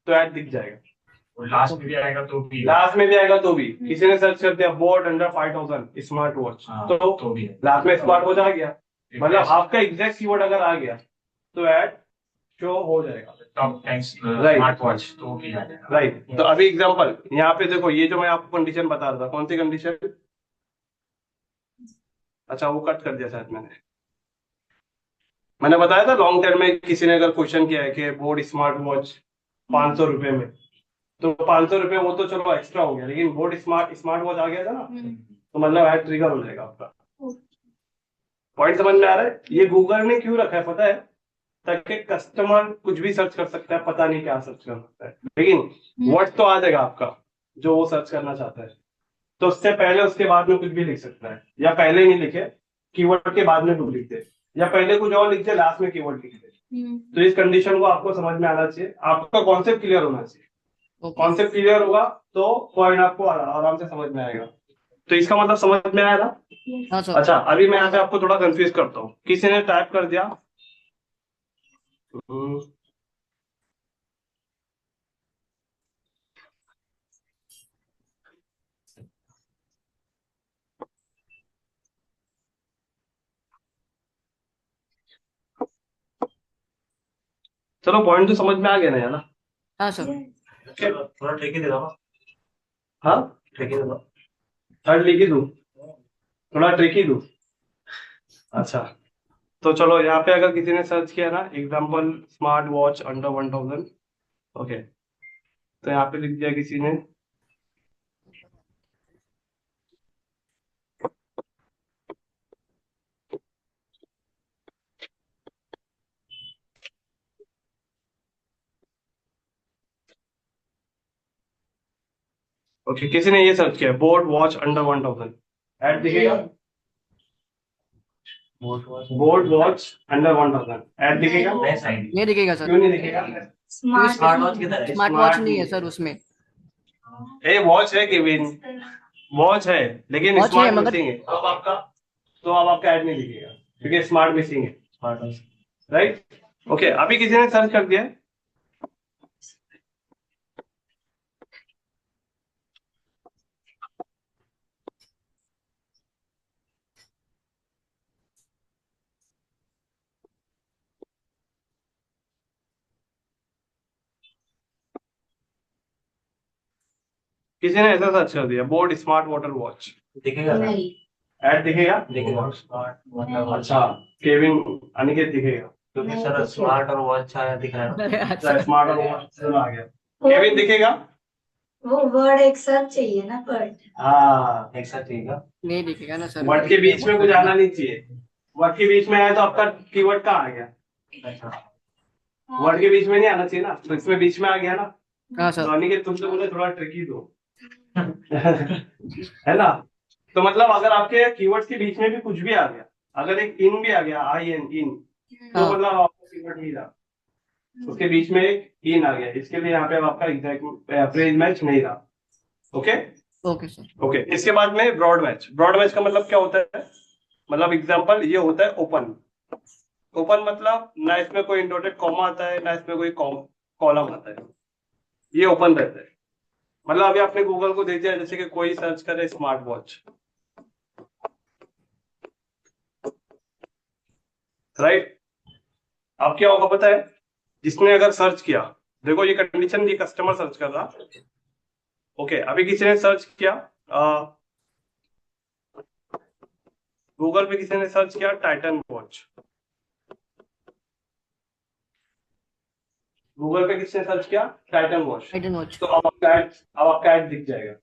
तो ऐड दिख जाएगा। लास्ट में भी आएगा तो भी लास्ट में भी आएगा तो भी, किसी ने सर्च कर दिया बोर्ड अंडर 5000 स्मार्ट वॉच, हाँ, तो तो भी लास्ट में स्मार्ट वॉच आ गया। मतलब आपका एग्जैक्ट कीवर्ड अगर आ गया तो ऐड शो हो जाएगा। Top 10 Right. स्मार्ट वॉच तो भी आ जाएगा। राइट। तो अभी एग्जांपल यहाँ पे देखो, ये जो मैं आपको कंडीशन बता रहा था, कौन सी कंडीशन? अच्छा, वो कट कर दिया शायद मैंने बताया था लॉन्ग टर्म में किसी ने अगर क्वेश्चन किया है कि बोर्ड स्मार्ट वॉच 500 रुपए में, तो 500 रुपए वो तो चलो एक्स्ट्रा हो गया, लेकिन बोर्ड स्मार्ट वॉच आ गया था ना, तो मतलब ऐड ट्रिगर हो जाएगा आपका। पॉइंट समझ में आ रहा है? ये गूगल ने क्यों रखा है पता है? ताकि कस्टमर कुछ भी सर्च कर सकता है, पता नहीं क्या सर्च कर सकता है, लेकिन वर्ड तो आ जाएगा आपका जो वो सर्च करना चाहता है। तो उससे पहले उसके बाद में कुछ भी लिख सकता है, या पहले नहीं लिखे कीवर्ड के बाद में कुछ लिख दे, या पहले कुछ और लिख दे लास्ट में कीवर्ड लिख दे। तो इस कंडीशन को आपको समझ में आना चाहिए, आपका कॉन्सेप्ट क्लियर होना चाहिए। ओके कॉन्सेप्ट क्लियर होगा तो पॉइंट आपको आराम से समझ में आएगा। तो इसका मतलब समझ में आया ना? हाँ सर। अच्छा, अभी मैं यहाँ पे आपको थोड़ा कंफ्यूज करता हूँ। किसी ने टाइप कर दिया चलो पॉइंट तो समझ में आ गया ना यार ना? हाँ सर। चलो थोड़ा ट्रिकी दे दो ना। हाँ, ट्रिकी दे दो। थर्ड लिखी दू, थोड़ा ट्रिकी दू। अच्छा, तो चलो यहाँ पे अगर किसी ने सर्च किया ना example smart watch under 1000, okay, तो यहाँ पे लिख दिया किसी ने ओके, किसी ने ये सर्च किया बोर्ड वॉच अंडर 1000, ऐड दिखेगा? बोर्ड वॉच अंडर 1000 ऐड दिखेगा? नहीं साइड। नहीं दिखेगा सर। क्यों नहीं दिखेगा? स्मार्ट वॉच किधर है? स्मार्ट वॉच नहीं है सर उसमें। ए वॉच है केविन, वॉच है लेकिन वॉच स्मार्ट है, मगर- मिसिंग है। अब आपका ऐड नहीं दिखेगा क्योंकि स्मार्ट मिसिंग है, स्मार्ट वॉच। राइट। ओके, अभी किसी ने सर्च कर दिया किसी ने ऐसा सर्च कर दिया बोर्ड स्मार्ट वाटर वॉच, दिखेगा ना। ऐड दिखेगा? दिखेगा स्मार्ट वॉच। अच्छा, केविन अनिकेत दिखेगा? क्योंकि सर स्मार्ट और वॉच आया दिख रहा है ना। अच्छा, स्मार्ट और वॉच दोनों आ गया। केविन दिखेगा? वो वर्ड एक साथ चाहिए ना पर हाँ, एक साथ ठीक है। नहीं दिखेगा ना सर, वर्ड के बीच में कुछ आना नहीं चाहिए। वर्ड के बीच में आया तो आपका कीवर्ड कहाँ आ गया? अच्छा, वर्ड के बीच में नहीं आना चाहिए ना, तो इसमें बीच में आ गया ना। हाँ तो सर। अनिकेत तुम तो मुझे थोड़ा ट्रिकी दो। है ना? तो मतलब अगर आपके कीवर्ड्स के बीच में भी कुछ भी आ गया, अगर एक इन भी आ गया, आई एन इन, तो हाँ। मतलब आपका कीवर्ड नहीं रहा। उसके बीच में एक इन आ गया, इसके लिए यहाँ पे आपका एग्जैक्ट फ्रेज मैच नहीं रहा। Okay okay sir. ओके। इसके बाद में ब्रॉड मैच। ब्रॉड मैच का मतलब क्या होता है? मतलब एग्जांपल ये होता है ओपन। ओपन मतलब ना इसमें कोई इंडोटेड कॉमा आता है, ना इसमें कोई कॉलम आता है, ये ओपन रहता है। मतलब अभी आपने गूगल को दे दिया, जैसे कि कोई सर्च करे स्मार्ट वॉच, राइट? अब क्या होगा पता है? जिसने अगर सर्च किया, देखो ये कंडीशन, ये कस्टमर सर्च कर रहा। ओके, अभी किसी ने सर्च किया, गूगल पे किसी ने सर्च किया टाइटन वॉच। गूगल पे किसी ने सर्च किया टाइटन वॉच, टाइटन वॉच। तो अब आपका ऐड दिख जाएगा।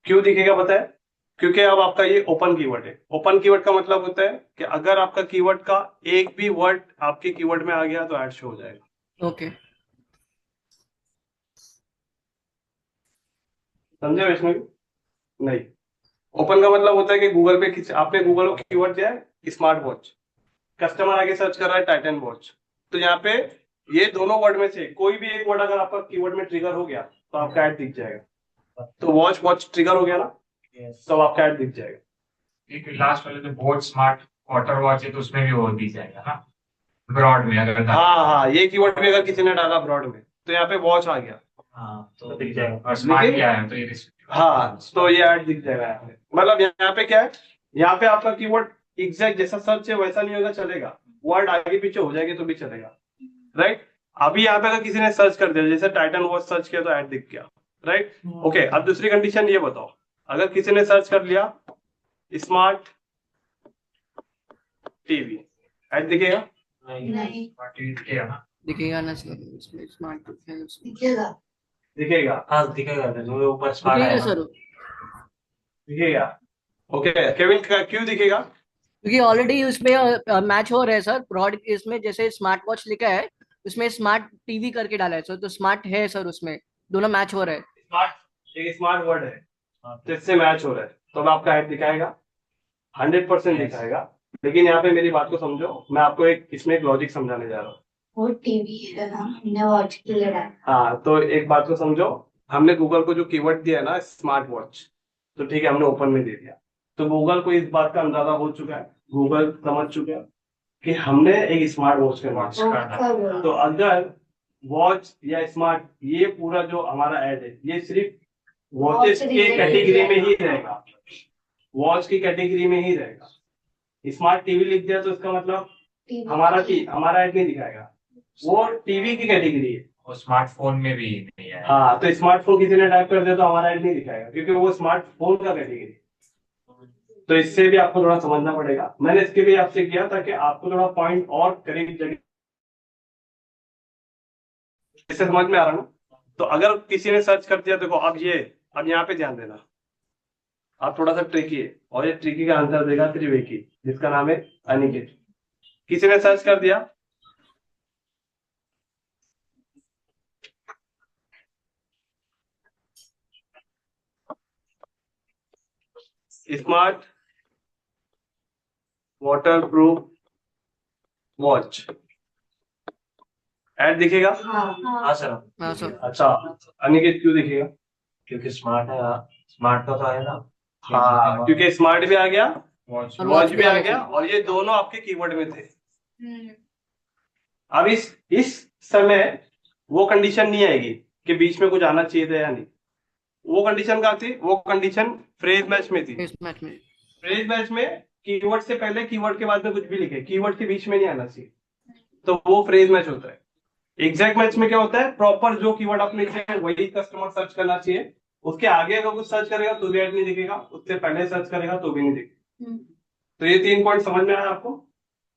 क्यों दिखेगा पता है? क्योंकि अब आपका ये ओपन कीवर्ड है। ओपन कीवर्ड का मतलब होता है कि अगर आपका कीवर्ड का एक भी वर्ड आपके कीवर्ड में आ गया तो ऐड शो हो जाएगा। ओके। समझे वैष्णवी? नहीं, ओपन का मतलब होता है कि गूगल पे आपने गूगल को कीवर्ड दिया है स्मार्ट वॉच, कस्टमर आगे सर्च कर रहा है टाइटन वॉच, तो यहाँ पे ये दोनों वर्ड में से कोई भी एक वर्ड अगर आपका कीवर्ड में ट्रिगर हो गया तो आपका ऐड दिख जाएगा। तो वॉच ट्रिगर हो गया ना, तो आपका ऐड दिख जाएगा। एक लास्ट वाले तो बहुत स्मार्ट वाटर वॉच है तो उसमें भी वो दिख जाएगा ना, ब्रॉड में अगर हाँ हाँ, ये कीवर्ड भी अगर किसी ने डाला ब्रॉड में तो यहाँ पे वॉच आ गया। हाँ तो दिख जाएगा। और स्मार्ट लेकिन- क्या है तो ये हाँ, तो ये ऐड दिख जाएगा यहाँ पे। मतलब यहाँ पे क्या है, यहाँ पे आपका कीवर्ड एग्जैक्ट जैसा सर्च है वैसा नहीं होगा, चलेगा, वर्ड आगे पीछे हो जाएगी तो भी चलेगा, राइट? अभी यहाँ पे अगर किसी ने सर्च कर दिया, जैसे टाइटन वॉच सर्च किया तो ऐड दिख गया, राइट? ओके, अब दूसरी कंडीशन ये बताओ, अगर किसी ने सर्च कर लिया स्मार्ट टीवी, ऐड दिखेगा? नहीं स्मार्ट टीवी दिखेगा ना। दिखेगा ना सर, इसमें स्मार्ट है उसमें। दिखेगा। दिखेगा, हाँ दिखेगा, जो ऊपर स्मार्ट दिखेगा आएगा। सर, दिखेगा। ओके केविन, क्यों दिखेगा? क्योंकि ऑलरेडी उसमें मैच हो रहा है सर। ब्रॉड इसमें जैसे स्मार्ट वॉच लिखा है, उसमें स्मार्ट टीवी करके डाला है सर, तो स्मार्ट है सर, उसमें दोनों मैच हो रहा है। स्मार्ट एक स्मार्ट वर्ड है तो इससे मैच हो रहा है, तो अब आपका ऐड दिखाएगा, 100% दिखाएगा। लेकिन यहाँ पे मेरी बात को समझो, मैं आपको इसमें एक लॉजिक समझाने जा रहा हूँ। वो टीवी है ना, हमने वॉच के लिए डाला। हाँ, तो एक बात को समझो, हमने गूगल को जो कीवर्ड दिया है ना स्मार्ट वॉच, तो ठीक है हमने ओपन में दे दिया, तो गूगल को इस बात का अंदाजा हो चुका है, गूगल समझ चुका है कि हमने एक स्मार्ट वॉच करना वॉच है। करना उसका बोल। तो अगर वॉच या स्मार्ट, ये पूरा जो हमारा ऐड है ये सिर्फ वॉचेस Watch के related कैटेगरी में ही रहेगा। रहेगा, वॉच की कैटेगरी में ही रहेगा। स्मार्ट टीवी लिख दिया तो इसका मतलब टीवी हमारा ऐड नहीं दिखाएगा, वो टीवी की कैटेगरी है। और स्मार्टफोन में भी नहीं है। हाँ, तो स्मार्टफोन किसी ने टाइप कर दिया तो हमारा ऐड नहीं दिखाएगा, क्योंकि वो स्मार्टफोन का कैटेगरी। तो इससे भी आपको थोड़ा समझना पड़ेगा, मैंने इसके लिए आपसे किया ताकि आपको थोड़ा पॉइंट और करीब जगह इससे समझ में आ रहा ना। तो अगर किसी ने सर्च कर दिया, देखो अब यहाँ पे ध्यान देना, आप थोड़ा सा ट्रिकी है, और ये ट्रिकी का आंसर देगा त्रिवेकी, जिसका नाम है अनिकेत। किसी ने सर्च कर दिया smart water proof watch, add दिखेगा? हाँ हाँ सर, हाँ सर। अच्छा, अनिकेत क्यों दिखेगा? क्योंकि स्मार्ट है, स्मार्ट तो है ना। हाँ, क्योंकि स्मार्ट भी आ गया, वॉच और वॉच watch भी भी आ आ गया, गया। और ये दोनों आपके कीवर्ड में थे। अब इस समय वो कंडीशन नहीं आएगी कि बीच में कुछ आना चाहिए था या नहीं। वो कंडीशन कहाँ थी? वो कंडीशन फ्रेज मैच में थी। इस मैच में फ्रेज मैच में कीवर्ड से पहले कीवर्ड के बाद में कुछ भी लिखे, कीवर्ड के बीच में नहीं आना चाहिए, तो वो फ्रेज मैच होता है। एग्जैक्ट मैच में क्या होता है? प्रॉपर जो कीवर्ड आपने लिखे हैं वही कस्टमर सर्च करना चाहिए, उसके आगे अगर कुछ सर्च करेगा तो भी ऐड नहीं दिखेगा, उससे पहले सर्च करेगा तो भी नहीं दिखेगा। तो ये 3 पॉइंट समझ में आया आपको?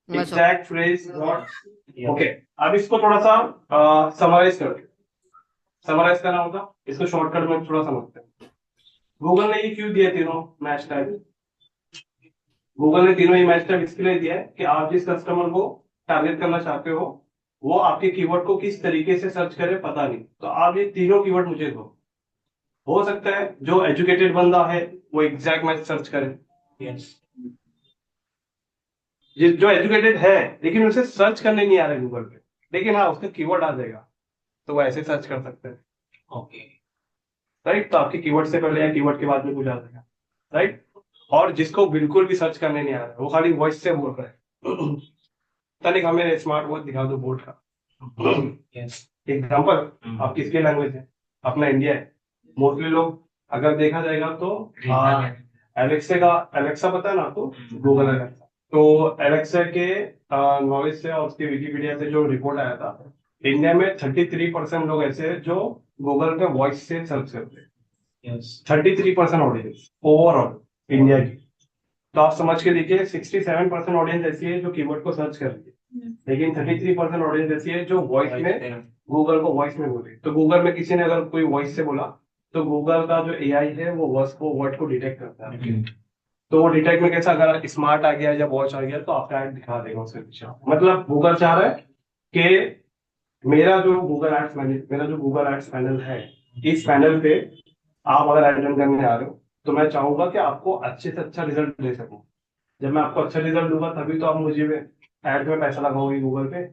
मैं सब एग्जैक्ट, फ्रेज, नॉट। ओके, अब इसको थोड़ा सा समराइज कर दो। समराइज करना होगा, इसको शॉर्टकट में थोड़ा समझते हैं। गूगल ने ये क्यों दिया तीनों मैच टैग? गूगल ने तीनों ही मैच टैग इसके लिए दिया है कि आप जिस कस्टमर को टारगेट करना चाहते हो वो आपके कीवर्ड को किस तरीके से सर्च करे पता नहीं, तो आप ये तीनों कीवर्ड मुझे दो। हो सकता है जो एजुकेटेड बंदा है वो एग्जैक्ट मैच सर्च करे, यस जो एजुकेटेड है लेकिन उसे सर्च करने नहीं आ रहा है गूगल पे, लेकिन हाँ उसका कीवर्ड आ जाएगा तो वो ऐसे सर्च कर सकते हैं। ओके राइट, तो आपके कीवर्ड से पहले या कीवर्ड के बाद में कुछ आ जाएगा। राइट, और जिसको बिल्कुल भी सर्च करने नहीं आ रहा है वो खाली वॉइस से बोल रहा है तनिक हमें स्मार्ट वॉच दिखा दो बोर्ड का यस एग्जाम्पल। आप किसके लैंग्वेज है? अपना इंडिया है। मोस्टली लोग अगर देखा जाएगा तो एलेक्सा पता है ना आपको? Google Alexa. तो एलेक्सा के नॉलेज से और उसके विकिपीडिया से जो रिपोर्ट आया था, इंडिया में 33% लोग ऐसे हैं जो गूगल पे वॉइस से सर्च करते हैं। यस 33% ऑडियंस ओवरऑल इंडिया की। तो आप समझ के देखिए 67% ऑडियंस ऐसी है जो कीवर्ड को सर्च कर रही है, लेकिन 33% ऑडियंस ऐसी है जो वॉइस में गूगल को वॉइस में बोले। तो गूगल में किसी ने अगर कोई वॉइस से बोला तो गूगल का जो एआई है वो वर्ड को डिटेक्ट करता है। तो वो डिटेक्ट में कैसा, अगर स्मार्ट आ गया या वॉच आ गया तो आपका ऐड दिखा देगा उसके पीछे। मतलब गूगल चाह रहा है कि मेरा जो गूगल एड्स पैनल है, इस पैनल पे आप अगर एड रन करने आ रहे हो तो मैं चाहूंगा कि आपको अच्छे से अच्छा रिजल्ट दे सकूं। जब मैं आपको अच्छा रिजल्ट दूंगा तभी तो आप मुझे एड में पैसा लगाओगे गूगल पे।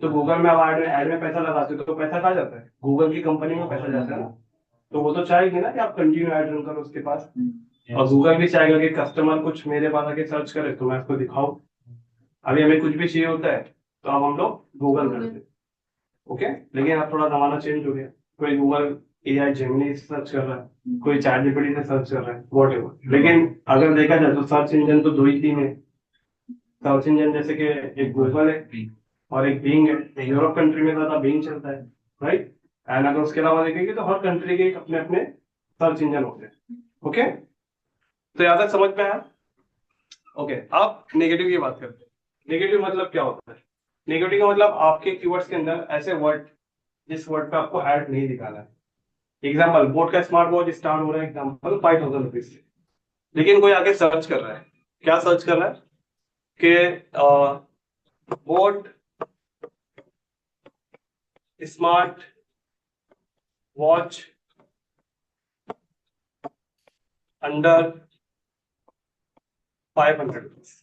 तो गूगल में आप एड में पैसा लगाते हो तो पैसा कहाँ जाता है? गूगल की कंपनी में पैसा जाता है ना। तो वो तो चाहेगी ना कि आप कंटिन्यू एड रन करो उसके पास, और गूगल भी चाहेगा कि कस्टमर कुछ मेरे पास आके सर्च करे तो मैं उसको दिखाऊं। अभी हमें कुछ भी चाहिए होता है तो अब हम लोग गूगल करते हैं। ओके, लेकिन अब थोड़ा जमाना चेंज हो गया। कोई गूगल एआई जेमिनी से सर्च कर रहा है, कोई चैट जीपीटी से सर्च कर रहा है, व्हाटएवर। लेकिन अगर देखा जाए तो सर्च इंजन तो 2 ही 3 है सर्च इंजन, जैसे कि एक गूगल है और एक बिंग है। यूरोप कंट्री में ज्यादा बिंग चलता है, राइट। एंड अगर उसके अलावा देखेंगे तो हर कंट्री के अपने अपने सर्च इंजन होते हैं। ओके, तो यहाँ तक समझ में आया? ओके, अब नेगेटिव की बात करते हैं। नेगेटिव मतलब क्या होता है? नेगेटिव का मतलब आपके कीवर्ड्स के अंदर ऐसे वर्ड जिस वर्ड पे आपको ऐड नहीं दिखाना है। एग्जाम्पल, बोट का स्मार्ट वॉच स्टार्ट हो रहा है एग्जाम्पल 5000 रुपीज से, लेकिन कोई आगे सर्च कर रहा है। क्या सर्च कर रहा है कि boat smart watch under 500 rupees.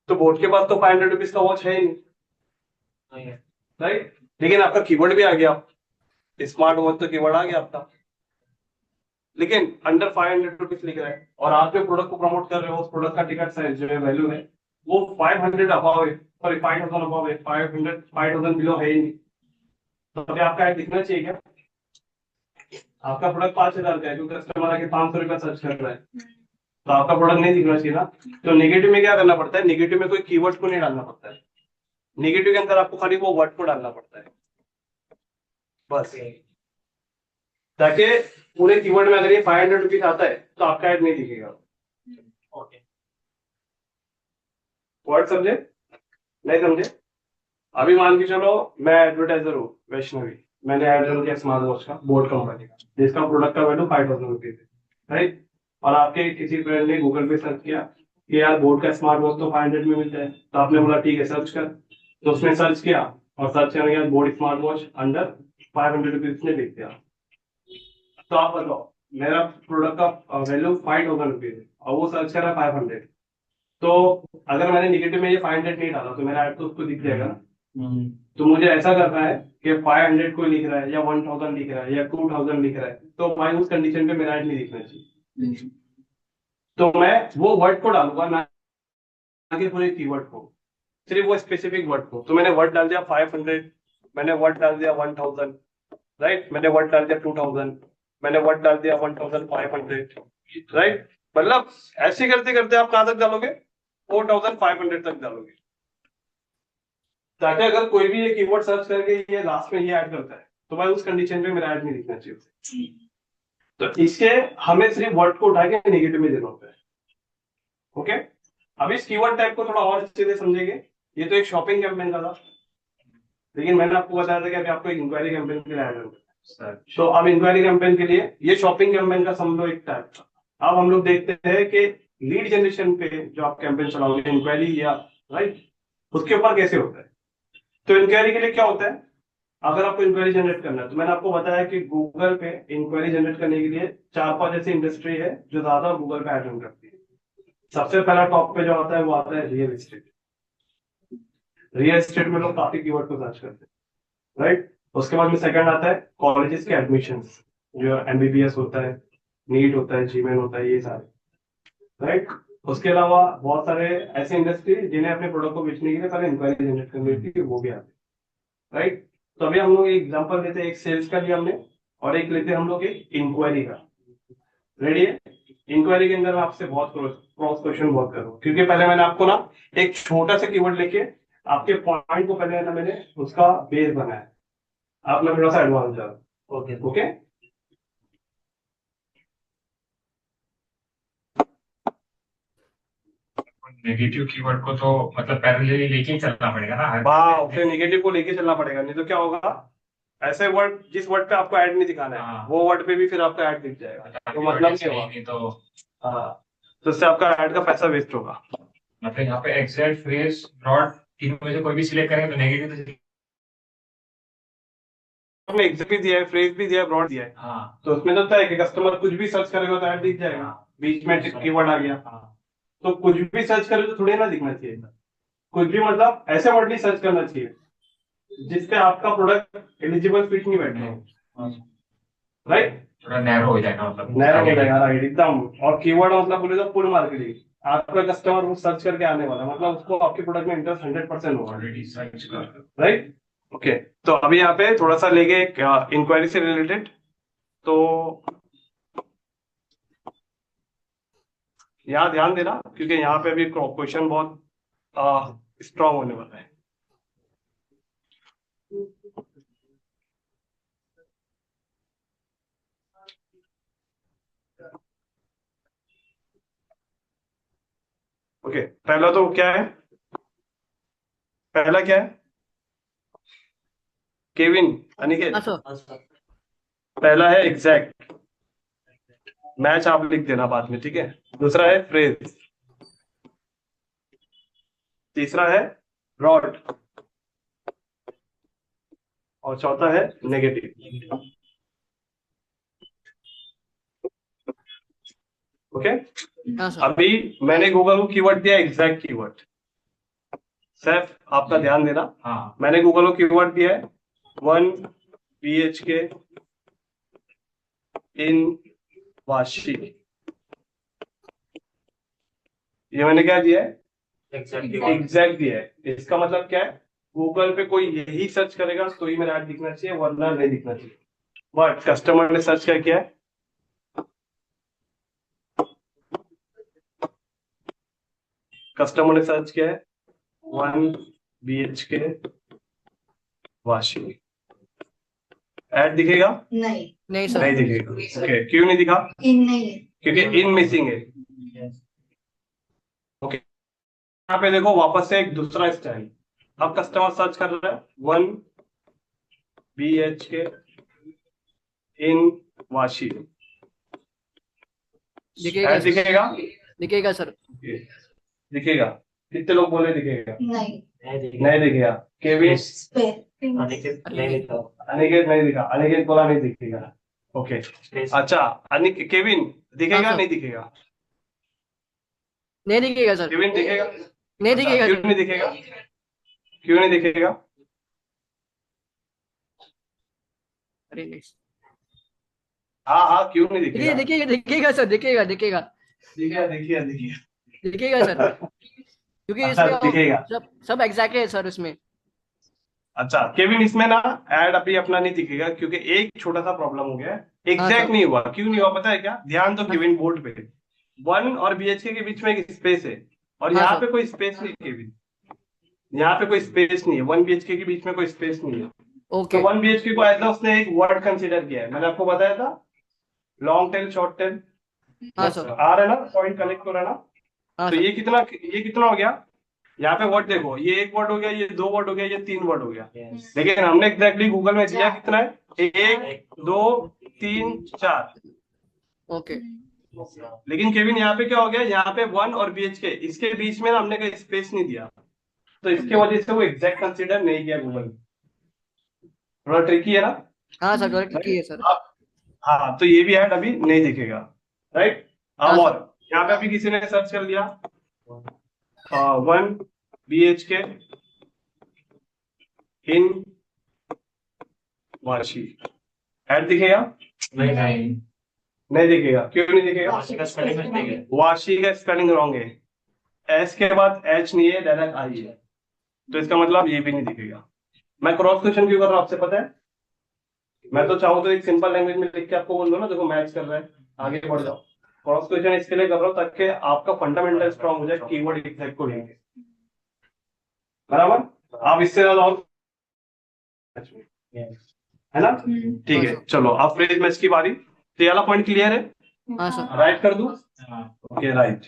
तो बोट के पास तो 500 रुपीज का वॉच है ही नहीं, राइट। लेकिन आपका कीवर्ड भी आ गया, स्मार्ट वॉच तो कीवर्ड आ गया आपका, लेकिन अंडर 500 रुपीज लिख रहा है और आप जो प्रोडक्ट को प्रमोट कर रहे हो उस प्रोडक्ट का टिकट साइज जो है वैल्यू है वो 500 अबाव है, सॉरी 5000 अबाव है, 5000 बिलो है ही नहीं। तो अभी आपका ऐड दिखना चाहिए क्या? आपका प्रोडक्ट 5000 का है, क्योंकि कस्टमर आके 500 रुपया सर्च कर रहा है, तो आपका प्रोडक्ट नहीं दिखना चाहिए ना। तो नेगेटिव में क्या करना पड़ता है? नेगेटिव में कोई कीवर्ड को नहीं डालना पड़ता है, नेगेटिव के अंदर आपको खाली वो वर्ड को डालना पड़ता है बस, ताकि पूरे कीवर्ड में अगर ये 500 रुपीज आता है तो आपका ऐड नहीं दिखेगा। ओके वर्ड समझे? नहीं समझे? अभी मान के चलो मैं एडवर्टाइजर हूँ वैष्णवी, मैंने ऐड रन किया स्मार्ट वॉच का, बोट कंपनी का, जिसका प्रोडक्ट का वैल्यू 5000 रुपीज है, राइट। और आपके किसी फ्रेंड ने गूगल पे सर्च किया कि यार बोट का स्मार्ट वॉच तो 500 में मिलता है, तो आपने बोला ठीक है सर्च कर। तो उसने सर्च किया और सर्च करने के बाद boat smart watch under 500 rupees ने लिख दिया। तो आप बताओ, मेरा प्रोडक्ट का वैल्यू 5000 रुपीज है और वो सर्च कर रहा है 500, तो अगर मैंने निगेटिव में ये 500 नहीं डाला तो मेरा ऐड तो उसको दिख जाएगा ना। तो मुझे ऐसा करना है कि 500 कोई लिख रहा है या 1000 लिख रहा है या 2000 लिख रहा है, तो भाई उस कंडीशन पे मेरा ऐड नहीं दिखना चाहिए। तो मैं वो वर्ड को डालूंगा ना कि पूरे कीवर्ड को, सिर्फ वो स्पेसिफिक वर्ड को। तो मैंने वर्ड डाल दिया 500, मैंने वर्ड डाल दिया 1000, राइट, मैंने वर्ड डाल दिया 2000, मैंने वर्ड डाल दिया 1500, राइट। मतलब ऐसे करते करते आप कहां तक डालोगे? 4500 तक डालोगे, ताकि अगर कोई भी ये कीवर्ड सर्च करके ये लास्ट में ये ऐड करता है तो भाई उस कंडीशन पे मेरा ऐड नहीं दिखना चाहिए। तो इसके हमें सिर्फ वर्ड को उठा के नेगेटिव में देना होता है। ओके, अब इस कीवर्ड टाइप को थोड़ा और अच्छे से समझेंगे। ये तो एक शॉपिंग कैंपेन का था, लेकिन मैंने आपको बताया था कि अभी आपको एक इंक्वायरी कैंपेन के लिए ऐड करना सर है। तो अब इंक्वायरी कैंपेन के लिए ये शॉपिंग कैंपेन का समझ लो एक टाइप का। अब हम लोग देखते हैं कि लीड जनरेशन पे जो आप कैंपेन चलाओगे इंक्वायरी या राइट, उसके ऊपर कैसे होता है। तो इंक्वायरी के लिए क्या होता है, अगर आपको इंक्वायरी जनरेट करना है तो मैंने आपको बताया कि गूगल पे इंक्वायरी जनरेट करने के लिए 4-5 ऐसी इंडस्ट्री है जो ज्यादा गूगल पे एड करती है। सबसे पहला टॉप पे जो आता है वो आता है रियल एस्टेट। रियल एस्टेट में लोग काफी कीवर्ड को सर्च करते हैं, राइट। उसके बाद में सेकंड आता है कॉलेजेस के एडमिशंस, जो एमबीबीएस होता है, नीट होता है, जीमेन होता है, ये सारे, राइट। उसके अलावा बहुत सारे ऐसे इंडस्ट्री जिन्हें अपने प्रोडक्ट को बेचने के लिए पहले इंक्वायरी जनरेट करनी होती है, वो भी आते हैं, राइट। तो अभी हम लोग एक एग्जांपल लेते हैं, एक सेल्स का लिया हमने और एक लेते हैं हम लोग एक इंक्वायरी का। रेडी है। इंक्वायरी के अंदर मैं आपसे बहुत क्रॉस क्वेश्चन बहुत करूँ, क्योंकि पहले मैंने आपको ना एक छोटा सा कीवर्ड लेके आपके पॉइंट को पहले ना मैंने उसका बेस बनाया। आप मैं थोड़ा सा एडवांस जा रहा हूं। ओके ओके, नेगेटिव कीवर्ड को तो मतलब पैरेलली लेके ही चलना पड़ेगा ना हर वाह, फिर नेगेटिव को लेके चलना पड़ेगा, नहीं तो क्या होगा, ऐसे वर्ड जिस वर्ड पे आपको ऐड नहीं दिखाना है हाँ। वो वर्ड पे भी फिर आपका ऐड दिख जाएगा, तो मतलब नहीं होगा। नहीं तो हाँ, तो इससे आपका ऐड का पैसा वेस्ट होगा। मतलब यहाँ पे एग्जैक्ट फ्रेज ब्रॉड तीनों में से कोई भी सिलेक्ट करेंगे तो नेगेटिव तो हमने एग्जैक्ट भी दिया है, फ्रेज भी दिया है, ब्रॉड दिया है, हाँ तो उसमें तो होता है कि कस्टमर कुछ भी सर्च करेगा तो ऐड दिख जाएगा, बीच में कीवर्ड आ गया, हाँ तो कुछ भी सर्च करे तो थोड़ी ना दिखना चाहिए। कुछ भी मतलब ऐसे वर्ड नहीं सर्च करना चाहिए जिसपे आपका प्रोडक्ट एलिजिबल फिट नहीं बैठे, राइट। थोड़ा नैरो हो जाएगा मतलब नैरो हो जाएगा, राइट, एकदम। और कीवर्ड मतलब बोले तो फुल मार्केटिंग, आपका कस्टमर वो सर्च करके आने वाला है, मतलब उसको आपके प्रोडक्ट में इंटरेस्ट 100% होगा, ऑलरेडी सर्च कर राइट। ओके, तो अभी यहाँ पे थोड़ा सा लेके इंक्वायरी से रिलेटेड, तो यहाँ ध्यान देना क्योंकि यहाँ पे अभी क्वेश्चन बहुत स्ट्रांग होने वाला है। ओके, पहला तो क्या है, पहला क्या है, केविन, अनिकेत, हाँ सर। हाँ सर पहला है एग्जैक्ट, मैच आप लिख देना बाद में, ठीक है। दूसरा है फ्रेज, तीसरा है ब्रॉड, और चौथा है नेगेटिव। ओके, हाँ सर। अभी मैंने गूगल को कीवर्ड दिया एग्जैक्ट कीवर्ड, सैफ आपका ध्यान देना, हाँ मैंने गूगल को कीवर्ड दिया है 1 BHK इन वाशी, ये मैंने क्या दिया है, एग्जैक्ट दिया है। इसका मतलब क्या है, गूगल पे कोई यही सर्च करेगा तो ही मेरा ऐड दिखना चाहिए, वरना नहीं दिखना चाहिए। बट कस्टमर ने सर्च क्या किया है, कस्टमर ने सर्च किया है 1 BHK वाशी, ऐड दिखेगा, नहीं, नहीं सर। नहीं दिखेगा। ओके, क्यों नहीं दिखा, इन नहीं है। क्योंकि इन मिसिंग है। ओके, यहाँ पे देखो वापस से एक दूसरा स्टाइल, अब कस्टमर सर्च कर रहा है 1 BHK इन वाशी, दिखेगा ऐड सर। दिखेगा, दिखेगा सर। दिखेगा। कितने लोग बोले दिखेगा, नहीं, नहीं दिखेगा। केविन, स्पेस अनिकेत नहीं लिखा अनिकेत नहीं दिखा, अनिकेत बोला नहीं दिखेगा। ओके, स्पेस अच्छा, केविन दिखेगा, हाँ, सर। नहीं दिखेगा, नहीं दिखेगा सर। केविन दिखेगा, नहीं अच्छा, दिखेगा क्यों सर। नहीं दिखेगा, क्यों नहीं दिखेगा, अरे नहीं। हाँ हाँ, क्यों नहीं दिखेगा दिखेगा, दिखेगा दिखेगा सर। दिखेगा दिखेगा दिखेगा दिखेगा दिखेगा, दिखेगा सर, क्योंकि अच्छा इसमें दिखेगा। सब एग्जैक्ट है सर उसमें। अच्छा केविन, इसमें ना ऐड अभी अपना नहीं दिखेगा क्योंकि एक छोटा सा प्रॉब्लम हो गया है, हाँ एग्जैक्ट सर। नहीं हुआ। क्यों नहीं हुआ पता है क्या, ध्यान दो हाँ। केविन, बोर्ड पे 1 और BHK के बीच में एक स्पेस है, और हाँ यहाँ सर। पे कोई स्पेस नहीं है केविन, यहाँ पे कोई स्पेस नहीं है, 1 BHK के बीच में कोई स्पेस नहीं है। तो ओके। 1 BHK को एज उसने एक वर्ड कंसिडर किया है, मैंने आपको बताया था लॉन्ग टेल शॉर्ट टेल, हाँ सर। आ रहा है ना, पॉइंट कनेक्ट हो रहा है ना। हाँ तो सर। ये कितना हो गया, यहाँ पे वर्ड देखो, ये एक वर्ड हो गया, ये दो वर्ड हो गया, ये तीन वर्ड हो गया। Yes. लेकिन हमने एग्जैक्टली गूगल में दिया कितना है, एक, दो, तीन, चार। ओके लेकिन केविन यहाँ पे क्या हो गया, यहाँ पे 1 और BHK इसके बीच में ना हमने कोई स्पेस नहीं दिया, तो इसके वजह से वो एग्जैक्ट कंसीडर नहीं किया गूगल। थोड़ा ट्रिकी है ना। हाँ सर, थोड़ा ठीक है सर। हाँ, तो ये भी ऐड अभी नहीं दिखेगा, राइट। हाँ, अब और यहाँ पे अभी किसी ने सर्च कर लिया 1 BHK इन वाशी, ऐड दिखेगा? नहीं, नहीं दिखेगा। क्यों नहीं दिखेगा? वाशी का स्पेलिंग मिस्टेक है। वाशी का स्पेलिंग रॉन्ग है, एस के बाद एच नहीं है, डायरेक्ट आई है, तो इसका मतलब ये भी नहीं दिखेगा। मैं क्रॉस क्वेश्चन क्यों कर रहा हूँ आपसे पता है? मैं तो चाहूँ तो एक सिंपल लैंग्वेज में लिख के आपको बोल दो ना, देखो मैच कर रहा है, आगे बढ़ जाओ। क्रॉस क्वेश्चन इसके लिए कर रहा हूँ ताकि आपका फंडामेंटल स्ट्रॉन्ग हो जाए कीवर्ड एग्जैक्ट को लेंगे, बराबर। आप इससे ज्यादा और Yes. है ना, ठीक है। चलो अब फ्रेज मैच की बारी। तो ये वाला पॉइंट क्लियर है, हाँ सर। राइट कर दूं? हाँ, ओके राइट।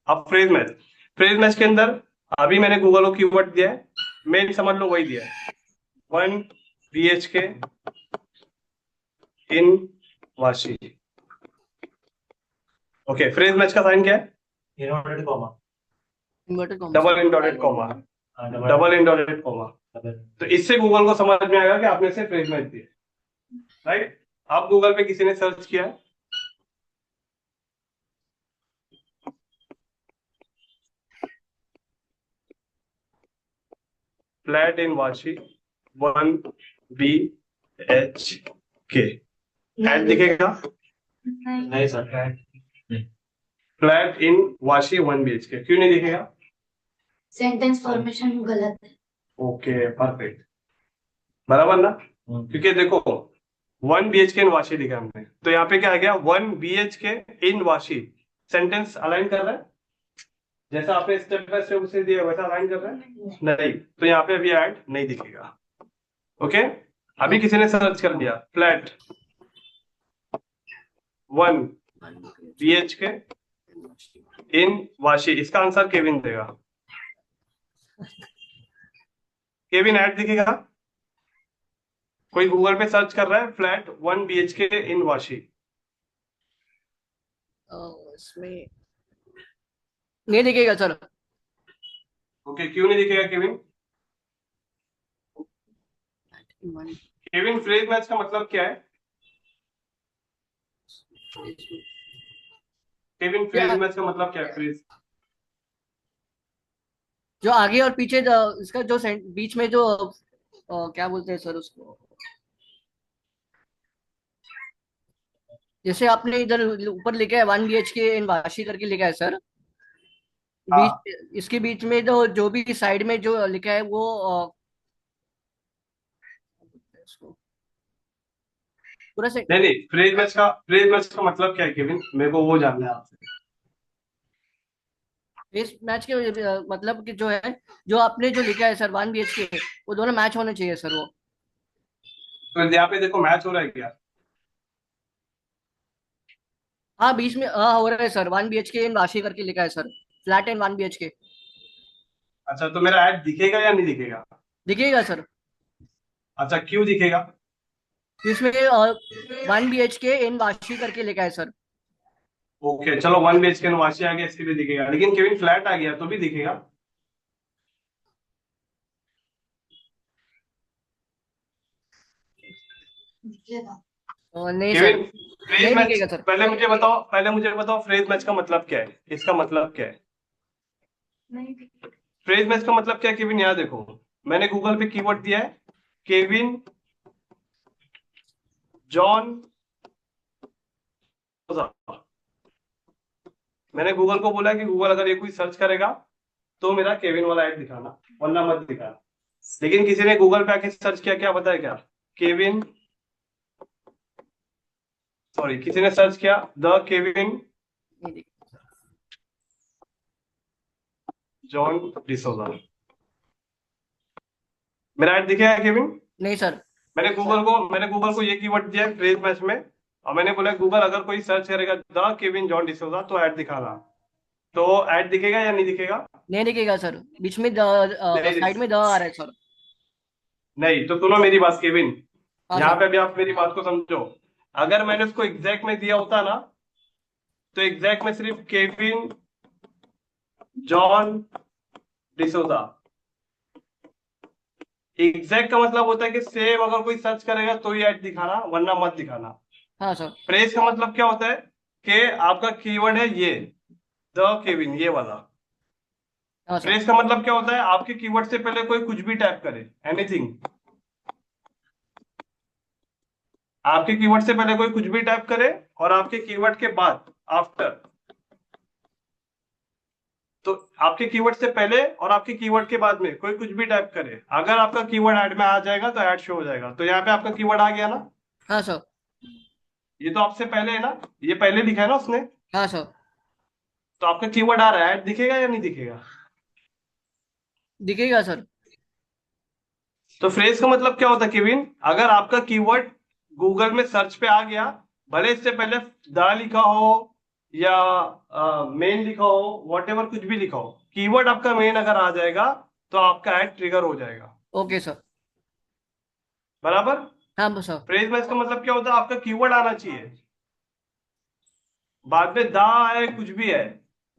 अब फ्रेज मैच के अंदर अभी मैंने गूगल को कीवर्ड दिया है, मेन समझ लो वही दिया है, 1 BHK in Vashi. Okay, phrase match का साइन क्या है? inverted comma. Inverted comma. Double inverted comma, हाँ, डबल इंडोटेड कॉमा। तो इससे गूगल को समझ में आएगा कि आपने से फ्रेज मैच दिया, राइट। आप गूगल पे किसी ने सर्च किया है, flat in Vashi 1 BHK, add दिखेगा? नहीं sir, flat in Vashi 1 BHK, क्यों नहीं दिखेगा? सेंटेंस फॉर्मेशन गलत है। ओके परफेक्ट, बराबर ना। क्योंकि देखो 1 BHK इन वाशी लिखा हमने, तो यहाँ पे क्या आ गया, 1 BHK in Vashi, sentence align कर रहा है जैसा आपने स्टेप बाय स्टेप उसे दिया वैसा अलाइन कर रहा है? नहीं, तो यहाँ पे अभी ऐड नहीं दिखेगा। ओके, अभी किसी ने सर्च कर दिया फ्लैट 1 BHK इन वाशी, इसका आंसर केविन देगा। केविन ऐड दिखेगा? कोई गूगल पे सर्च कर रहा है फ्लैट 1 BHK इन वाशी, इसमें नहीं दिखेगा सर। ओके क्यों नहीं दिखेगा केविन? केविन फ्रेज मैच का मतलब क्या है? केविन फ्रेज मैच का मतलब क्या है? फ्रेज जो आगे और पीछे इसका जो बीच में जो क्या बोलते हैं सर उसको, जैसे आपने इधर ऊपर लिखा है 1 BHK इन वाशी करके लिखा है सर, इसके बीच में जो भी साइड में जो लिखा है वो पूरा से नहीं नहीं, फ्रेज मैच का मतलब क्या है केविन? मेरे को वो जानना है आपसे। इस मैच के मतलब कि जो है, जो आपने जो लिखा है सर 1 BHK, वो दोनों मैच होने चाहिए सर वो। तो यहाँ पे देखो मैच हो रहा है क्या? हाँ बीच में हो रहा है सर, 1 BHK इन वाशी करके लिखा है सर, फ्लैट इन 1 BHK। अच्छा, तो मेरा ऐड दिखेगा या नहीं दिखेगा? दिखेगा सर। अच्छा, क्यों दिखेगा? इसमें 1 BHK इन वाशी करके लिखा है सर। ओके चलो, 1 BHK इन वाशी आ गया, इसके लिए दिखेगा, लेकिन केविन फ्लैट आ गया तो भी दिखेगा? नहीं केविन सर, फ्रेज नहीं मैच, दिखेगा सर। पहले मुझे बताओ फ्रेज मैच का मतलब क्या है? इसका मतलब क्या है? नहीं फ्रेज मैच का मतलब क्या है केविन? यहाँ देखो, मैंने गूगल पे कीवर्ड दिया है केविन जॉन, मैंने गूगल को बोला कि गूगल अगर ये कोई सर्च करेगा तो मेरा केविन वाला ऐड दिखाना, वरना मत दिखाना। लेकिन किसी ने गूगल पे आके सर्च किया, क्या पता है क्या? केविन, सॉरी, किसी ने सर्च किया द केविन नहीं दिखेगा। जॉन डिसोजा, मेरा ऐड दिखेगा केविन? नहीं सर। मैंने गूगल को ये कीवर्ड दिया है फ्रेज मैच में, और मैंने बोला गूगल अगर कोई सर्च करेगा द केविन जॉन डिसोजा तो ऐड दिखाना। तो ऐड दिखेगा या नहीं दिखेगा? नहीं दिखेगा सर, बीच में नहीं साइड में द आ रहा है सर। नहीं, तो सुनो मेरी बात केविन, हाँ यहाँ सर। पे भी आप मेरी बात को समझो। अगर मैंने उसको एग्जैक्ट में दिया होता ना, तो एग्जैक्ट में सिर्फ केविन जॉन डिसोजा। एग्जैक्ट का मतलब होता है कि सेम अगर कोई सर्च करेगा तो ही ऐड दिखाना, वरना मत दिखाना। हाँ सर। प्रेस का मतलब क्या होता है कि आपका कीवर्ड है ये द केविन, ये वाला। हाँ सर। प्रेस का मतलब क्या होता है, आपके कीवर्ड से पहले कोई कुछ भी टाइप करे, एनीथिंग। आपके कीवर्ड से पहले कोई कुछ भी टाइप करे और आपके कीवर्ड के बाद आफ्टर, तो आपके कीवर्ड से पहले और आपके कीवर्ड के बाद में कोई कुछ भी टाइप करे, अगर आपका कीवर्ड ऐड में आ जाएगा तो ऐड शो हो जाएगा। तो यहाँ पे आपका कीवर्ड आ गया ना, हाँ सर। ये तो आपसे पहले है ना, ये पहले लिखा है ना उसने, हाँ सर। तो आपका कीवर्ड आ रहा है, ऐड दिखेगा या नहीं दिखेगा? दिखेगा सर। तो फ्रेज का मतलब क्या होता है केविन, अगर आपका कीवर्ड गूगल में सर्च पे आ गया, भले इससे पहले द लिखा हो या मेन लिखा हो, वॉट कुछ भी लिखा हो, कीवर्ड आपका मेन अगर आ जाएगा तो आपका ऐड ट्रिगर हो जाएगा। Okay sir. बराबर? हाँ सर। फ्रेज में इसका मतलब क्या होता है, आपका कीवर्ड आना चाहिए। बाद में दा है कुछ भी है,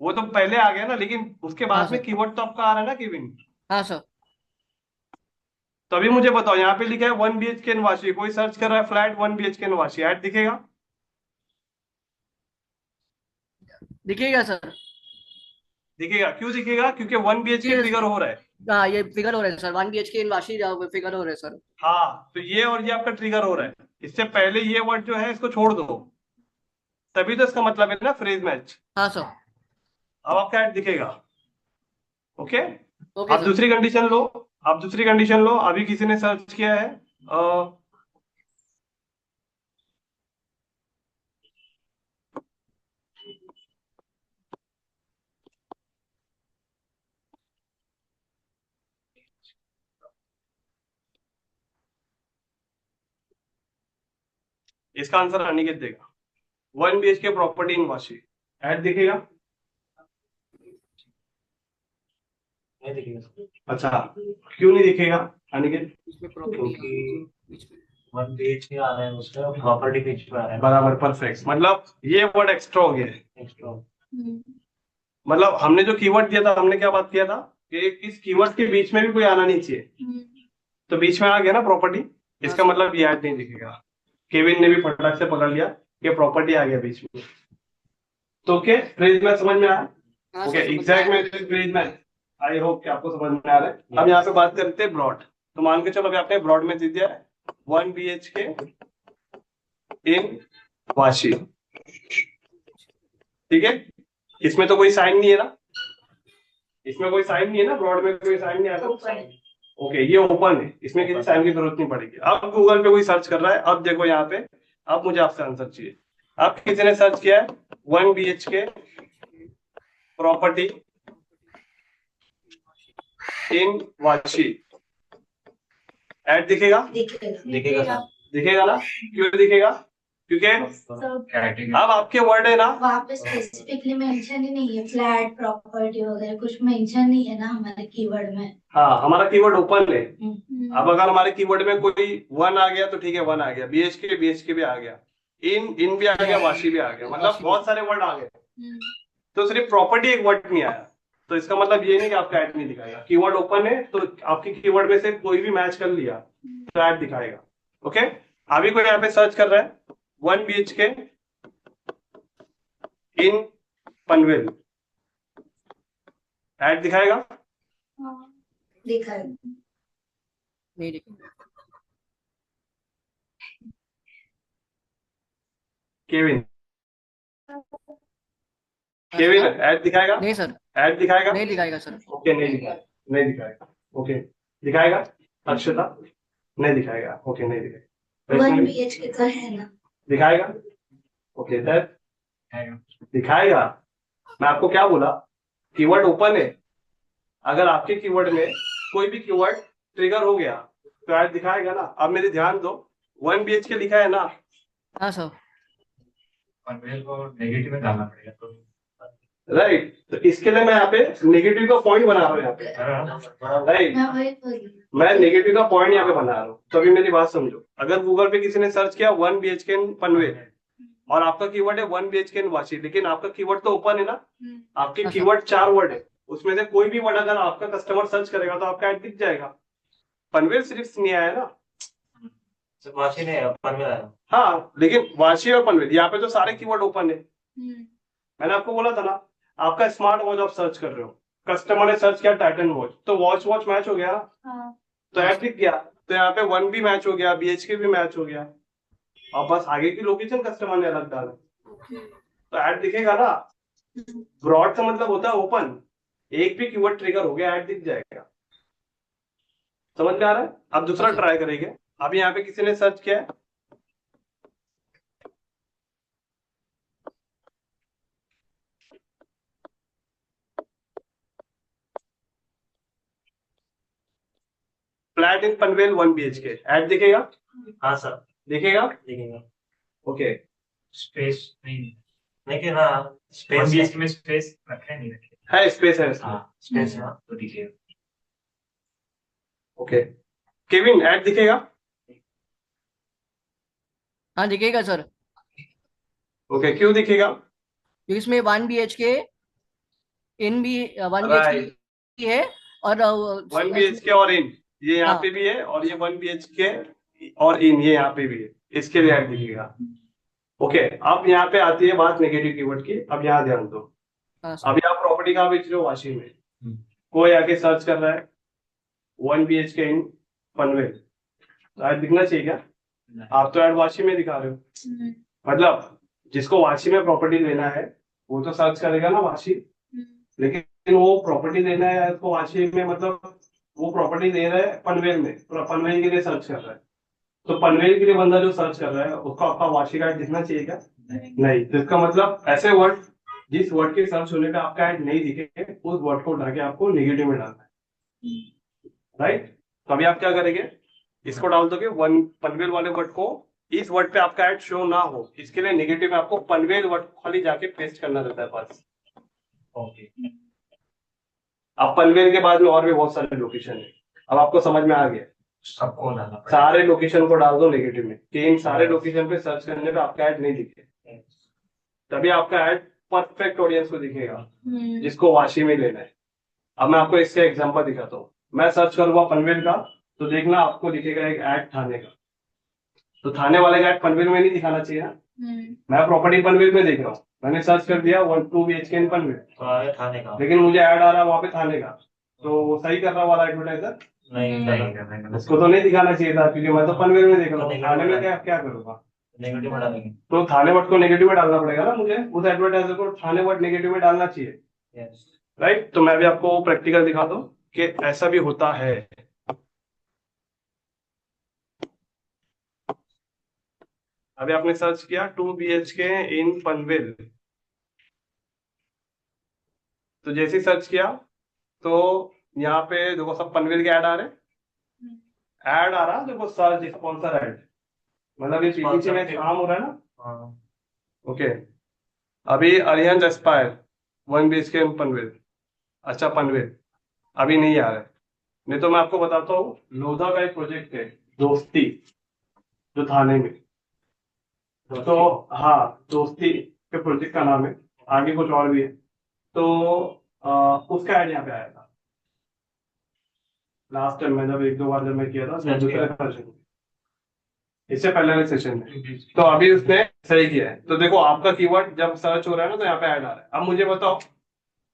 वो तो पहले आ गया ना, लेकिन उसके हाँ बाद में सर। कीवर्ड तो आपका आ रहा है ना केविन। हाँ सर। तो अभी मुझे बताओ, यहाँ पे लिखा है 1 BHK निवासी, कोई सर्च कर रहा है फ्लैट 1 BHK निवासी, ऐड दिखेगा? दिखेगा सर। दिखेगा, क्यों दिखेगा? क्योंकि 1 BHK ये ट्रिगर हो रहा है। हाँ, ये फिगर हो रहा है sir, 1 BHK in Vashi figure हो रहा है सर। हाँ, तो ये और ये आपका ट्रिगर हो रहा है, इससे पहले ये वर्ड जो है इसको छोड़ दो, तभी तो इसका मतलब है ना फ्रेज मैच। हाँ सर। अब आपका ऐड दिखेगा। ओके, ओके आप सर। दूसरी कंडीशन लो। आप दूसरी कंडीशन लो, अभी किसी ने सर्च किया है इसका आंसर अनिकेत देगा। 1 BHK property in Vashi, add दिखेगा? नहीं दिखेगा अच्छा, क्यों नहीं दिखेगा अनिकेत? इसमें क्योंकि बीच में। 1 BHK आ रहा है उसमें, प्रॉपर्टी पेज पे आ रहा है बराबर, परफेक्ट। मतलब ये वर्ड एक्स्ट्रा हो गया है। एक्स्ट्रा। मतलब हमने जो कीवर्ड दिया था, हमने क्या बात किया था कि इस कीवर्ड के बीच में भी कोई आना नहीं चाहिए, तो बीच में आ गया ना प्रॉपर्टी, इसका हाँ, मतलब ये ऐड नहीं दिखेगा। केविन ने भी फटाक से पकड़ लिया कि प्रॉपर्टी आ गया बीच में। तो ओके, फ्रेज में समझ में आया? हाँ ओके, सर, समझ में एग्जैक्ट आया। में फ्रेज में, आई होप कि आपको समझ में आ रहा है। अब यहाँ पे बात करते हैं ब्रॉड। तो मान के चलो अभी आपने ब्रॉड में दे दिया है 1 BHK इन वाशी, ठीक है? इसमें तो कोई साइन नहीं है ना, इसमें कोई साइन नहीं है ना, ब्रॉड में कोई साइन नहीं आता। ओके, ये ओपन है, इसमें किसी साइन की जरूरत नहीं पड़ेगी। अब गूगल पे कोई सर्च कर रहा है, अब देखो यहाँ पे, अब मुझे आपसे आंसर चाहिए। अब किसी ने सर्च किया है 1 BHK property in Vashi, add दिखेगा? दिखेगा सर। दिखेगा ना? क्यों दिखेगा? क्योंकि कैटेगरी अब आपके वर्ड है ना, वहाँ पे स्पेसिफिकली मेंशन ही नहीं है, फ्लैट प्रॉपर्टी वगैरह कुछ मेंशन नहीं है ना हमारे कीवर्ड में। हाँ, हमारा कीवर्ड ओपन है। हम्म। अब अगर हमारे कीवर्ड में कोई 1 आ गया तो ठीक है, 1 आ गया, BHK भी आ गया, इन भी आ गया, वाशी भी आ गया, मतलब बहुत सारे वर्ड आ गए। तो सिर्फ प्रॉपर्टी एक वर्ड नहीं आया, तो इसका मतलब ये नहीं कि आपका ऐड नहीं दिखाएगा। कीवर्ड ओपन है तो आपके कीवर्ड में से कोई भी मैच कर लिया तो ऐड दिखाएगा। ओके, अभी कोई यहाँ पे सर्च कर रहा है 1 BHK इन पनवेल, ऐड दिखाएगा? दिखा है। नहीं दिखेगा। केविन, केविन ऐड दिखाएगा? नहीं सर, ऐड दिखाएगा? नहीं दिखाएगा सर। ओके, नहीं दिखाएगा, नहीं दिखाएगा। ओके, दिखाएगा? अक्षता, नहीं दिखाएगा। ओके, नहीं दिखाएगा। 1 BHK तो है ना। दिखाएगा? ओके, दैट दिखाएगा। मैं आपको क्या बोला, कीवर्ड ओपन है, अगर आपके कीवर्ड में कोई भी कीवर्ड ट्रिगर हो गया तो ऐड दिखाएगा ना। अब मेरे ध्यान दो, 1 BHK लिखा है ना, हाँ सर। पनवेल को नेगेटिव में डालना पड़ेगा तो राइट, तो इसके लिए मैं यहाँ पे नेगेटिव का पॉइंट बना रहा हूँ यहाँ पे, राइट, मैं वही बोली। मैं नेगेटिव का पॉइंट यहाँ पे बना रहा हूँ। तो अभी मेरी बात समझो, अगर गूगल पे किसी ने सर्च किया 1 BHK इन पनवेल और आपका कीवर्ड है 1 BHK इन वाशी, लेकिन आपका कीवर्ड तो ओपन है ना, आपके हाँ, कीवर्ड 4 वर्ड है, उसमें से कोई भी वर्ड अगर आपका कस्टमर सर्च करेगा तो आपका ऐड दिख जाएगा। पनवेल सिर्फ नहीं आया ना, सिर्फ वाशी नहीं है, पनवेल आया। हाँ, लेकिन वाशी और पनवेल यहाँ पे तो सारे कीवर्ड ओपन है। हम्म, मैंने आपको बोला था ना, आपका स्मार्ट वॉच आप सर्च कर रहे हो, कस्टमर ने सर्च किया टाइटन वॉच, तो वॉच मैच हो गया ना, हाँ, तो ऐड दिख गया, तो यहाँ पे 1 भी मैच हो गया, BHK भी मैच हो गया, और बस आगे की लोकेशन कस्टमर ने अलग डाला, तो ऐड दिखेगा ना। ब्रॉड का मतलब होता है ओपन, एक भी कीवर्ड ट्रिगर हो गया ऐड दिख जाएगा। समझ में आ रहा है? अब दूसरा अच्छा। ट्राई करेंगे। अभी यहाँ पे किसी ने सर्च किया है flat in Panvel 1 BHK, add दिखेगा? हाँ सर, दिखेगा? दिखेगा। ओके, स्पेस नहीं, लेकिन हाँ, वन स्पेस BHK में स्पेस रखे नहीं रखे। है स्पेस है इसमें। हाँ स्पेस है तो दिखेगा। ओके, केविन ऐड दिखेगा? हाँ दिखेगा सर, ओके, क्यों दिखेगा? क्योंकि इसमें 1 BHK इन भी 1 Right. BHK है और 1 BHK और इन, ये यहाँ हाँ। पे भी है, और ये 1 BHK और इन ये यहाँ पे भी है, इसके लिए ऐड दिखेगा। ओके, अब यहाँ पे आती है बात नेगेटिव कीवर्ड की। अब यहाँ ध्यान दो, हाँ सर, अभी आप प्रॉपर्टी कहाँ बेच रहे हो? वाशी में। कोई आके सर्च कर रहा है 1 BHK इन पनवेल, तो ऐड दिखना चाहिए क्या? आप तो ऐड वाशी में दिखा रहे हो, मतलब जिसको वाशी में प्रॉपर्टी लेना है वो तो सर्च करेगा ना वाशी, लेकिन वो प्रॉपर्टी लेना है उसको वाशी में, मतलब वो प्रॉपर्टी ले रहा है पनवेल में, तो पनवेल के लिए सर्च कर रहा है, तो पनवेल के लिए बंदा जो सर्च कर रहा है उसको आपका वाशी का ऐड दिखना चाहिए क्या? नहीं, तो इसका मतलब ऐसे वर्ड जिस वर्ड के सर्च होने पे आपका ऐड नहीं दिखे उस वर्ड को उठा के आपको नेगेटिव में डालना है, राइट। तो अभी आप क्या करेंगे, इसको डाल दोगे वन पनवेल वाले वर्ड को, इस वर्ड पे आपका ऐड शो ना हो इसके लिए नेगेटिव में आपको पनवेल वर्ड खाली जाके पेस्ट करना रहता है बस। ओके, अब पनवेल के बाद में और भी बहुत सारे लोकेशन है, अब आपको समझ में आ गया, सबको डालना पड़ेगा। सारे लोकेशन को डाल दो नेगेटिव में कि इन सारे लोकेशन पे सर्च करने पे आपका ऐड नहीं दिखे, तभी आपका ऐड परफेक्ट ऑडियंस को दिखेगा जिसको वाशी में लेना है। अब मैं आपको इससे एग्जांपल दिखाता हूँ, मैं सर्च करूंगा पनवेल का, तो देखना आपको दिखेगा एक ऐड थाने का, तो थाने वाले का ऐड पनवेल में नहीं दिखाना चाहिए ना, मैं प्रॉपर्टी पनवेल में देख रहा हूँ, मैंने सर्च कर दिया 1 2 BHK इन पनवेल, तो आगे थाने का लेकिन मुझे ऐड आ रहा है वहां पे थाने का, तो वो सही कर रहा वाला एडवर्टाइजर नहीं नहीं करना, करना है। उसको तो नहीं दिखाना चाहिए था, क्योंकि मैं तो पनवेल में देख रहा हूँ, थाने में क्या क्या करूंगा, नेगेटिव में डालेंगे। तो थाने वर्ड को नेगेटिव में डालना पड़ेगा ना मुझे, उस एडवर्टाइजर को थाने वर्ड नेगेटिव में डालना चाहिए, यस, राइट। तो मैं भी आपको प्रैक्टिकल दिखा दूं कि ऐसा भी होता है। अभी आपने सर्च किया 2 BHK इन पनवेल, तो जैसे ही सर्च किया तो यहाँ पे देखो सब पनवेल के ऐड आ रहे हैं, ऐड आ रहा है देखो, सर्च स्पॉन्सर ऐड, मतलब ये पीपीसी में काम हो रहा है ना। हाँ, ओके, अभी Arihant Aspire 1 BHK in Panvel, अच्छा पनवेल अभी नहीं आ रहा है, नहीं तो मैं आपको बताता हूँ लोधा का एक प्रोजेक्ट है दोस्ती, जो थाने में, तो हाँ दोस्ती के प्रोजेक्ट का नाम है, आगे कुछ और भी है, तो उसका ऐड यहाँ पे आया था लास्ट टाइम, मैं जब 1 2 बार जब मैं किया था अच्छा, दूसरे सेशन में, इससे पहले वाले सेशन में, तो अभी उसने सही किया है। तो देखो आपका कीवर्ड जब सर्च हो रहा है ना तो यहाँ पे ऐड आ रहा है। अब मुझे बताओ,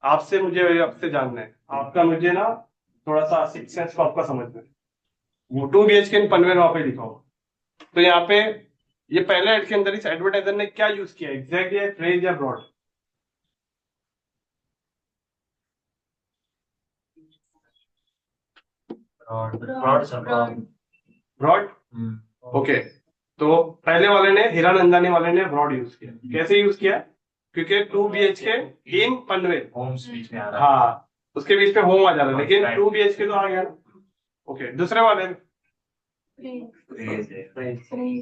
आपसे जानना है, आपका मुझे ना थोड़ा सा सिक्स सेंस को आपका समझना है, वो 2 BHK इन पनवेल वहां पे लिखा हो, तो यहाँ पे ये पहले ऐड के अंदर इस एडवर्टाइजर ने क्या यूज किया एग्जैक्ट, या फ्रेज या broad? Broad sir, broad. Broad, okay. तो पहले वाले ने हीरानंदानी वाले ने ब्रॉड यूज किया, कैसे यूज किया? क्योंकि 2 BHK इन पनवेल, होम्स बीच में आ रहा है। हाँ उसके बीच में होम आ जा रहा है, लेकिन Right. 2 BHK तो आ गया ना। ओके, दूसरे वाले Phrase है।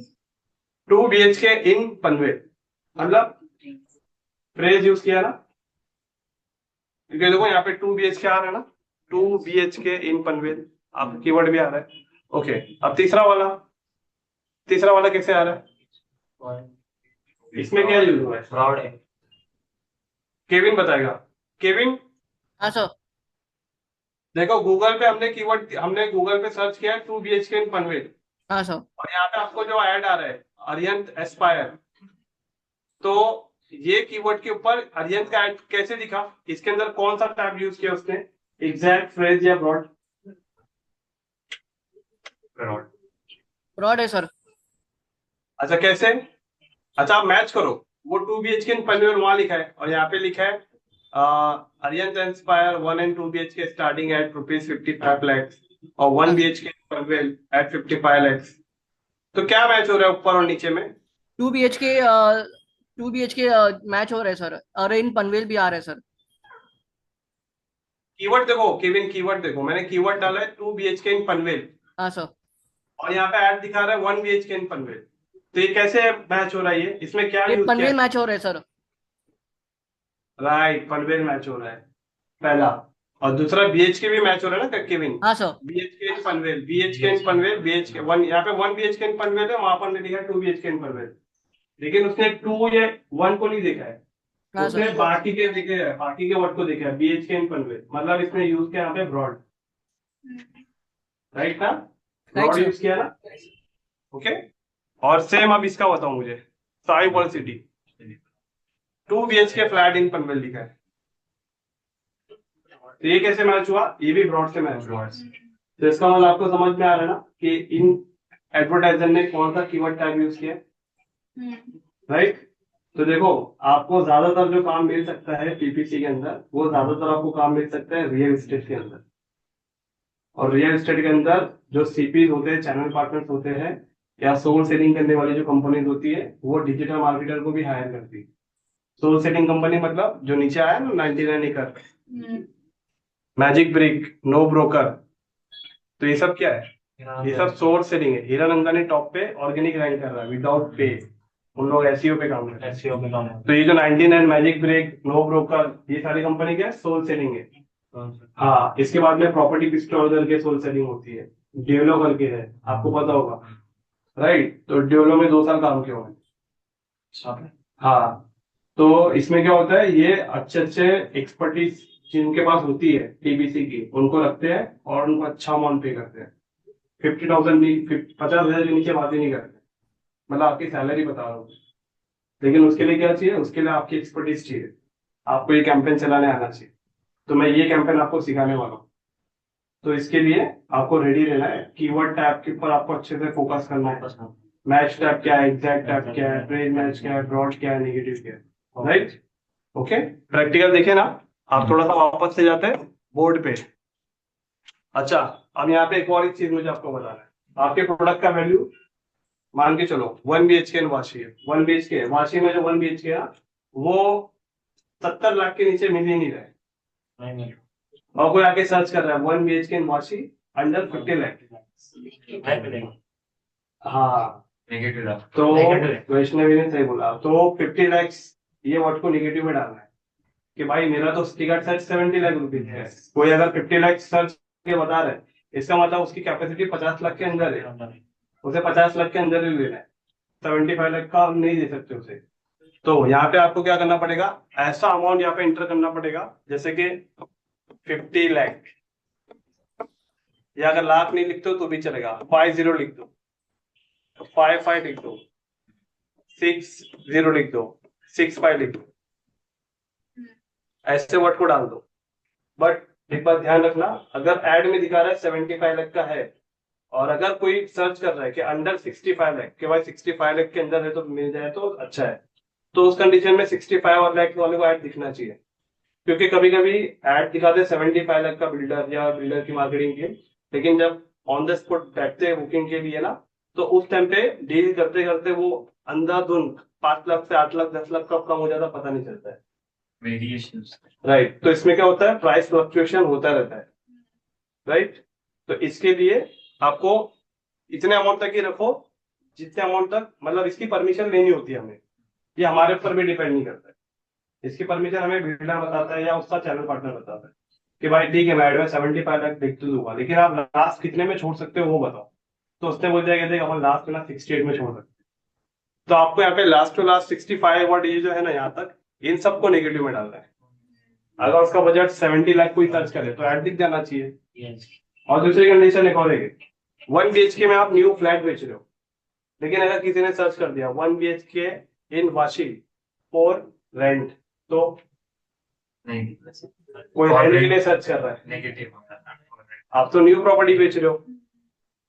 2 BHK इन पनवेल, मतलब फ्रेज यूज किया ना, क्योंकि देखो यहाँ पे 2 BHK आ रहा है ना, 2 BHK इन पनवेल, आपका कीवर्ड भी आ रहा है। ओके, अब तीसरा वाला कैसे आ रहा है, इसमें क्या यूज हुआ है, ब्रॉड है। केविन बताएगा। केविन, हाँ सर। देखो गूगल पे हमने गूगल पे सर्च किया है 2 BHK इन पनवेल, हाँ सर। और यहाँ पे आपको जो ऐड आ रहा है अरियंत एस्पायर, तो ये कीवर्ड के ऊपर अरियंत का ऐड कैसे दिखा, इसके अंदर कौन सा टैब यूज किया उसने, एग्जैक्ट, फ्रेज या ब्रॉड? ब्रॉड। ब्रॉड है सर। अच्छा कैसे, अच्छा आप मैच करो, वो 2 BHK इन पनवेल वहां लिखा है और यहाँ पे लिखा है Arihant Aspire 1 and 2 BHK starting at ₹55 lakhs और 1 BHK in Panvel at 55 lakhs, तो क्या मैच हो रहा है ऊपर और नीचे में? 2 BHK 2 BHK मैच हो रहे हैं सर, और इन पनवेल भी आ रहे हैं सर। कीवर्ड देखो केविन, कीवर्ड देखो, मैंने कीवर्ड डाला है 2 BHK इन पनवेल, हाँ सर। और यहाँ पे ऐड दिखा रहा है 1 BHK इन पनवेल, तो ये कैसे मैच हो रहा है, ये इसमें क्या ये यूज किया पनवेल है? मैच हो रहे हैं सर। राइट, पनवेल मैच हो रहा है पहला, और दूसरा BHK भी मैच हो रहा है ना केविन, हाँ sir. BHK in Panvel, BHK in Panvel, BHK one, यहाँ पे 1 BHK इन पनवेल है, वहां पर ने लिखा 2 BHK इन पनवेल, लेकिन उसने 2 या 1 को नहीं देखा है, हाँ उसने सर। बाकी के देखे है, बाकी के वर्ड को देखा है, BHK इन पनवेल, मतलब इसने यूज किया यहाँ पे ब्रॉड, राइट ना, ब्रॉड sir. यूज किया ना। ओके, और सेम अब इसका बताओ मुझे, Sai world city 2 BHK flat in Panvel लिखा है, तो ये कैसे मैच हुआ, ये भी ब्रॉड से मैच हुआ। तो इसका मतलब आपको समझ में आ रहा है ना कि इन एडवर्टाइजर ने कौन सा कीवर्ड टैग यूज किया, राइट। तो देखो आपको ज्यादातर जो काम मिल सकता है PPC के अंदर, वो ज्यादातर आपको काम मिल सकता है रियल एस्टेट के अंदर, और रियल एस्टेट के अंदर जो CPs होते हैं, चैनल पार्टनर्स होते हैं, या सोल सेलिंग करने वाली जो कंपनीज होती है, वो डिजिटल मार्केटर को भी हायर करती है। सोल सेलिंग कंपनी मतलब जो नीचे आया ना 99 एकड़, मैजिक ब्रिक, नो ब्रोकर, तो ये सब क्या है, ये सब सोर्स सेलिंग है। हीरा नंदानी टॉप पे ऑर्गेनिक रैंक कर रहा है विदाउट पे, उन लोग SEO पे काम कर रहे हैं। एसईओ में काम है। तो ये जो 99, मैजिक ब्रेक, नो ब्रोकर, ये सारी कंपनी क्या है, सोल सेलिंग है। हाँ, इसके बाद में प्रॉपर्टी पिस्टल करके सोल सेलिंग होती है, डेवलो करके है, आपको पता होगा, राइट। तो डेवलो में 2 साल काम किया हुआ। हाँ, तो इसमें क्या होता है, ये अच्छे अच्छे एक्सपर्टीज जिनके पास होती है PPC की, उनको रखते हैं और उनको अच्छा अमाउंट पे करते हैं। 50,000 नहीं, 50,000 के नीचे बात ही नहीं करते, मतलब आपकी सैलरी बता रहा हूँ, लेकिन उसके लिए क्या चाहिए, उसके लिए आपकी एक्सपर्टीज चाहिए, आपको ये कैंपेन चलाने आना चाहिए। तो मैं ये कैंपेन आपको सिखाने वाला हूँ, तो इसके लिए आपको रेडी रहना है, कीवर्ड टैब के ऊपर आपको अच्छे से फोकस करना है। मैच टैब क्या है, एग्जैक्ट टैब क्या है, फ्रेज मैच क्या है, ब्रॉड क्या है, नेगेटिव क्या है, राइट। ओके, प्रैक्टिकल देखे ना आप, थोड़ा सा वापस से जाते हैं बोर्ड पे। अच्छा, अब यहाँ पे एक और चीज मुझे आपको बताना है, आपके प्रोडक्ट का वैल्यू मान के चलो 1 BHK इन वाशी है, 1 BHK वाशी में जो 1 BHK है ना, वो 70 लाख के नीचे मिल ही नहीं रहा है, नहीं और कोई आके सर्च कर रहा है 1 BHK in Vashi under 50 lakh, मिलेगा। हाँ, नेगेटिव। तो Negative है। वैष्णवी ने सही बोला, तो 50 लाख ये वर्ड को नेगेटिव में डालना है कि भाई मेरा तो टिकट सर्च 70 लाख रुपीज है। कोई अगर 50 लाख सर्च के बता रहा है, इसका मतलब उसकी कैपेसिटी 50 लाख के अंदर है, उसे 50 लाख के अंदर ही लेना है, 75 लाख का नहीं दे सकते उसे। तो यहाँ पे आपको क्या करना पड़ेगा, ऐसा अमाउंट यहाँ पे इंटर करना पड़ेगा जैसे कि 50 लाख, या अगर लाख नहीं लिखते हो तो भी चलेगा, 50 लिख दो, 55 लिख दो, 60 लिख दो, 65 लिख दो, ऐसे वर्ड को डाल दो। बट एक बात ध्यान रखना, अगर एड में दिखा रहा है 75 लाख का है, और अगर कोई सर्च कर रहा है कि अंडर 65 लाख, कि भाई 65 लाख के अंदर है तो मिल जाए तो अच्छा है, तो उस कंडीशन में 65 लाख वाले को ऐड दिखना चाहिए, क्योंकि कभी कभी ऐड दिखाते 75 लाख का बिल्डर या बिल्डर की मार्केटिंग की, लेकिन जब ऑन द स्पॉट बैठते हैं बुकिंग के लिए ना, तो उस टाइम पे डील करते करते वो अंधाधुंध 5 लाख से 8 लाख 10 लाख कब कम हो जाता पता नहीं चलता है, वेरिएशंस। राइट। तो इसमें क्या होता है, प्राइस फ्लक्चुएशन होता रहता है, राइट। तो इसके लिए आपको इतने अमाउंट तक ही रखो जितने अमाउंट तक, मतलब इसकी परमिशन लेनी होती है हमें, ये हमारे ऊपर भी डिपेंड नहीं करता है, इसकी परमिशन हमें बिल्डर बताता है या उसका चैनल पार्टनर बताता है कि भाई ठीक है मैं एड में 75 लाख देख तो दूंगा, लेकिन आप लास्ट कितने में छोड़ सकते हो वो बताओ। तो उसने बोल दिया कि देख अपन लास्ट में ना 68 में छोड़ सकते हैं। तो आपको यहाँ पे लास्ट टू लास्ट 65 और ये जो है ना यहाँ तक, इन सबको नेगेटिव में डालना है। अगर उसका बजट 70 लाख कोई सर्च करे तो ऐड दिख जाना चाहिए। यस। और दूसरी कंडीशन एक और है, 1 BHK में आप न्यू फ्लैट बेच रहे हो, लेकिन अगर किसी ने सर्च कर दिया 1 BHK in Vashi for rent, तो नहीं कोई रेंट के लिए सर्च कर रहा है, नेगेटिव आप तो न्यू प्रॉपर्टी बेच रहे हो,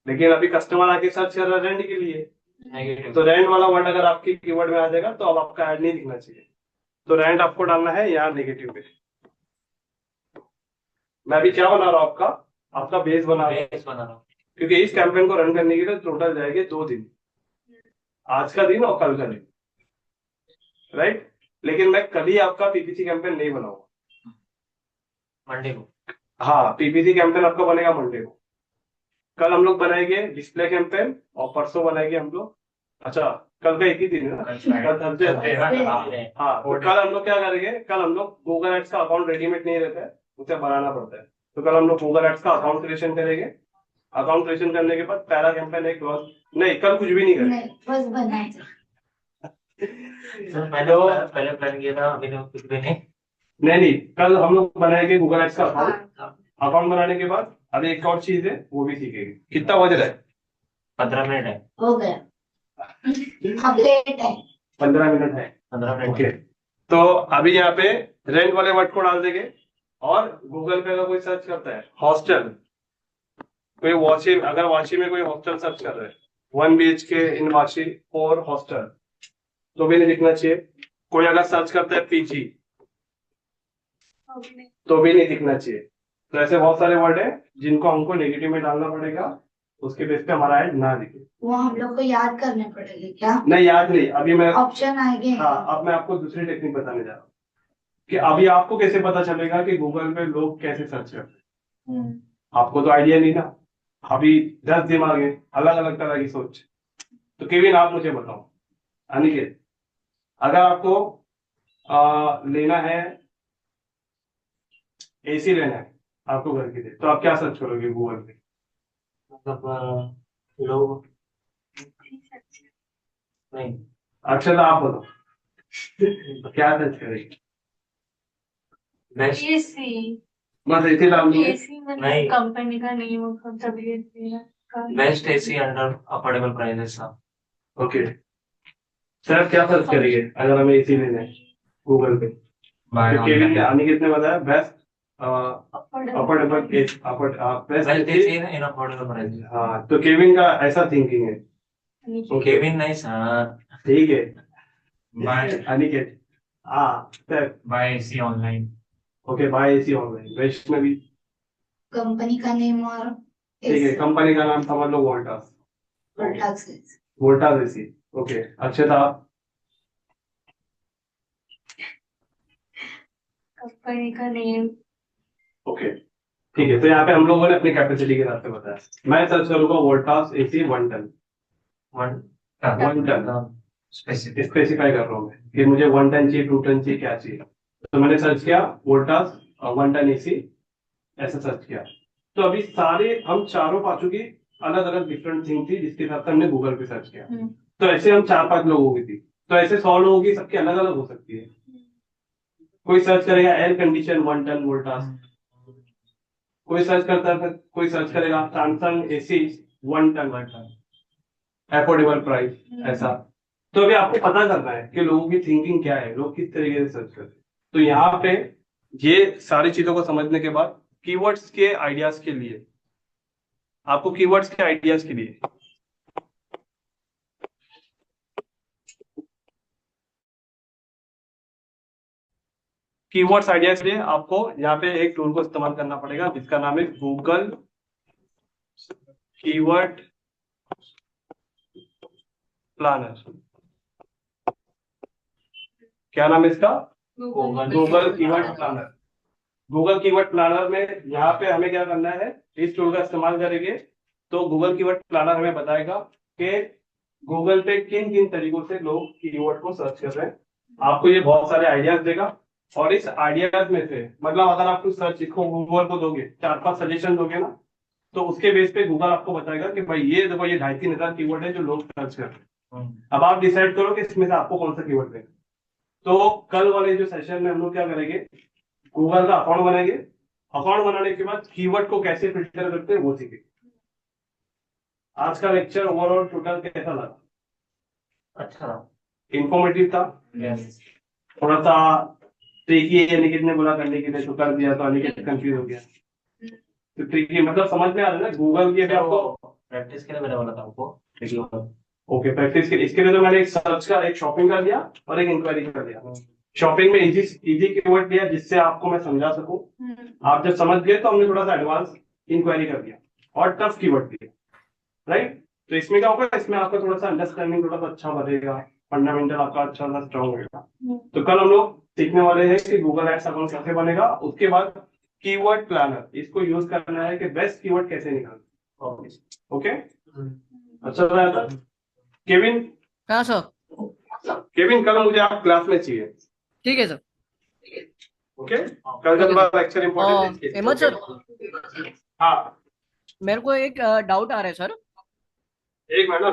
लेकिन अभी कस्टमर आके सर्च कर रहा है रेंट के लिए, नेगेटिव। तो रेंट वाला वर्ड अगर आपकी कीवर्ड में आ जाएगा तो अब आपका ऐड नहीं दिखना चाहिए। तो रेंट आपको डालना है यहाँ नेगेटिव पे। मैं अभी क्या बना रहा हूँ, आपका बेस बना रहा हूँ, बेस बना रहा हूँ। क्योंकि इस कैंपेन को रन करने के लिए टोटल जाएंगे 2 दिन, आज का दिन और कल का दिन, राइट। लेकिन मैं कल ही आपका पीपीसी कैंपेन नहीं बनाऊंगा, मंडे को। हाँ पीपीसी कैंपेन आपका बनेगा मंडे को। कल हम लोग बनाएंगे डिस्प्ले कैंपेन और परसों बनाएंगे हम लोग, अच्छा कल का एक ही दिन है ना, कल थर्सडे है। हाँ तो कल हम लोग क्या करेंगे, कल हम लोग गूगल एड्स का अकाउंट रेडीमेड नहीं रहता है, उसे बनाना पड़ता है। तो कल हम लोग गूगल एड्स का अकाउंट क्रिएशन करेंगे। अकाउंट क्रिएशन करने के बाद पहला कैंपेन एक नहीं, कल कुछ भी नहीं करेंगे। नहीं बस बनाए सर पहले प्लान किया था, अभी तो कुछ भी नहीं। नहीं कल हम लोग बनाएंगे गूगल एड्स का अकाउंट। अकाउंट बनाने के बाद अभी एक और चीज है वो भी सीखेंगे। कितना बज रहा है? 15 मिनट है। हो गया, अब लेट है। 15 मिनट है। 15 मिनट। ओके तो अभी यहाँ पे रेंट वाले वर्ड को डाल देंगे। और गूगल पे अगर कोई सर्च करता है हॉस्टल, कोई वाशी, अगर वाशी में कोई हॉस्टल सर्च कर रहा है 1 BHK in Vashi for hostel, तो भी नहीं दिखना चाहिए। कोई अगर सर्च करता है पीजी, तो भी नहीं दिखना चाहिए। तो ऐसे बहुत सारे वर्ड है जिनको हमको नेगेटिव में डालना पड़ेगा, उसके बेस पे हमारा ऐड ना दिखे। वो हम लोग को याद करने पड़ेंगे क्या? नहीं याद नहीं, अभी मैं ऑप्शन आएंगे। हाँ अब मैं आपको दूसरी टेक्निक बताने जा रहा हूँ कि अभी आपको कैसे पता चलेगा कि गूगल पे लोग कैसे सर्च करते हैं। आपको तो आइडिया नहीं ना, अभी 10 दिमाग है, अलग अलग तरह की सोच। तो केविन आप मुझे बताओ, अनिकेत अगर आपको लेना है एसी लेना है आपको घर के लिए, तो आप क्या सर्च करोगे गूगल पे? मतलब लोग नहीं। अक्षर आप बताओ क्या सर्च करेंगे? बेस्ट। एसी बस एसी डाल दूंगे। एसी मतलब नहीं। कंपनी का नेम होगा तभी एसी है। Best AC under affordable prices. Okay sir क्या सर्च करेंगे अगर हमें एसी लेना है गूगल पे? बाय तो केविन ने ऑनलाइन अनिकेत ने बताया best affordable best best AC in affordable prices. हाँ तो केविन का ऐसा थिंकिंग है। ओके केविन नहीं सर। ठीक है बाय अनिकेत हाँ sir bye AC online okay bye AC online. Vaishnavi company का नेम और ठीक है कंपनी का नाम समझ लो Voltas. Voltas. Voltas AC okay. Akshata company का नेम ओके ठीक है। तो यहाँ पे हम लोगों ने अपनी कैपेसिटी के हिसाब से बताया। मैं सर्च करूंगा Voltas AC 1 ton. 1 ton specific specify कर रहा हूँ मैं कि मुझे 1 टन चाहिए 2 टन चाहिए क्या चाहिए। तो मैंने सर्च किया वोल्टास 1 टन एसी, ऐसा सर्च किया। तो अभी सारे हम चारों पांचों की अलग अलग डिफरेंट थिंग थी जिसके हिसाब से हमने गूगल पे सर्च किया। तो ऐसे हम 4-5 लोगों की थी, तो ऐसे 100 लोगों की सबकी अलग अलग हो सकती है। कोई सर्च करेगा एयर कंडीशन 1 टन वोल्टास, कोई सर्च करता है, कोई सर्च करेगा Samsung AC 1 ton affordable price ऐसा। तो अभी आपको पता करना है कि लोगों की थिंकिंग क्या है, लोग किस तरीके से सर्च करते हैं। तो यहाँ पे ये सारी चीजों को समझने के बाद कीवर्ड्स के आइडियाज के लिए, आपको कीवर्ड्स के आइडियाज के लिए कीवर्ड्स आइडियाज के लिए आपको यहाँ पे एक टूल को इस्तेमाल करना पड़ेगा जिसका नाम है गूगल कीवर्ड प्लानर। क्या नाम है इसका? Google keyword planner. Google keyword planner में यहाँ पे हमें क्या करना है, इस टूल का इस्तेमाल करेंगे तो गूगल कीवर्ड प्लानर हमें बताएगा कि गूगल पे किन किन तरीकों से लोग कीवर्ड को सर्च कर रहे हैं आपको ये बहुत सारे आइडियाज देगा। और इस आइडियाज में से मतलब अगर आप कुछ सर्च लिखो, गूगल को दोगे, 4-5 सजेशन दोगे ना, तो उसके बेस पे गूगल आपको बताएगा कि भाई ये देखो, ये 2,500-3,000 कीवर्ड है जो लोग सर्च कर रहे हैं। अब आप डिसाइड करो कि इसमें से आपको कौन सा कीवर्ड देना। तो कल वाले जो सेशन में हम लोग क्या करेंगे, गूगल का अकाउंट बनाएंगे। अकाउंट बनाने के बाद कीवर्ड को कैसे फिल्टर करते हैं वो सीखेंगे। आज का लेक्चर ओवरऑल टोटल कैसा लगा? अच्छा। इंफॉर्मेटिव था, यस। थोड़ा सा ट्रिकी है, अनिकेत ने बोला करने के लिए तो कर दिया, तो अनिकेत कंफ्यूज हो गया। तो ट्रिकी मतलब समझ में आ रहा है ना, गूगल के भी आपको प्रैक्टिस के लिए मैंने बोला था आपको। ओके प्रैक्टिस के इसके लिए तो मैंने एक सर्च का, एक शॉपिंग का दिया और एक इंक्वायरी का दिया। शॉपिंग में इजी इजी कीवर्ड दिया जिससे आपको मैं समझा सकूं। आप जब समझ गए तो हमने थोड़ा सा एडवांस इंक्वायरी कर दिया और टफ कीवर्ड दिया, राइट। तो इसमें क्या होगा, इसमें आपका थोड़ा सा अंडरस्टैंडिंग थोड़ा सा अच्छा बढ़ेगा, फंडामेंटल आपका अच्छा सा स्ट्रॉन्ग होगा। तो कल हम लोग सीखने वाले हैं कि गूगल एड्स अकाउंट कैसे बनेगा, उसके बाद कीवर्ड प्लानर, इसको यूज करना है कि बेस्ट कीवर्ड कैसे निकालना। ओके, अच्छा था केविन। हाँ सर, केविन कल मुझे आप क्लास में चाहिए, ठीक है सर। ओके। कल जब Okay, लेक्चर इंपॉर्टेंट है। हेमंत सर, हाँ मेरे को एक डाउट आ रहा है सर। एक मिनट ना।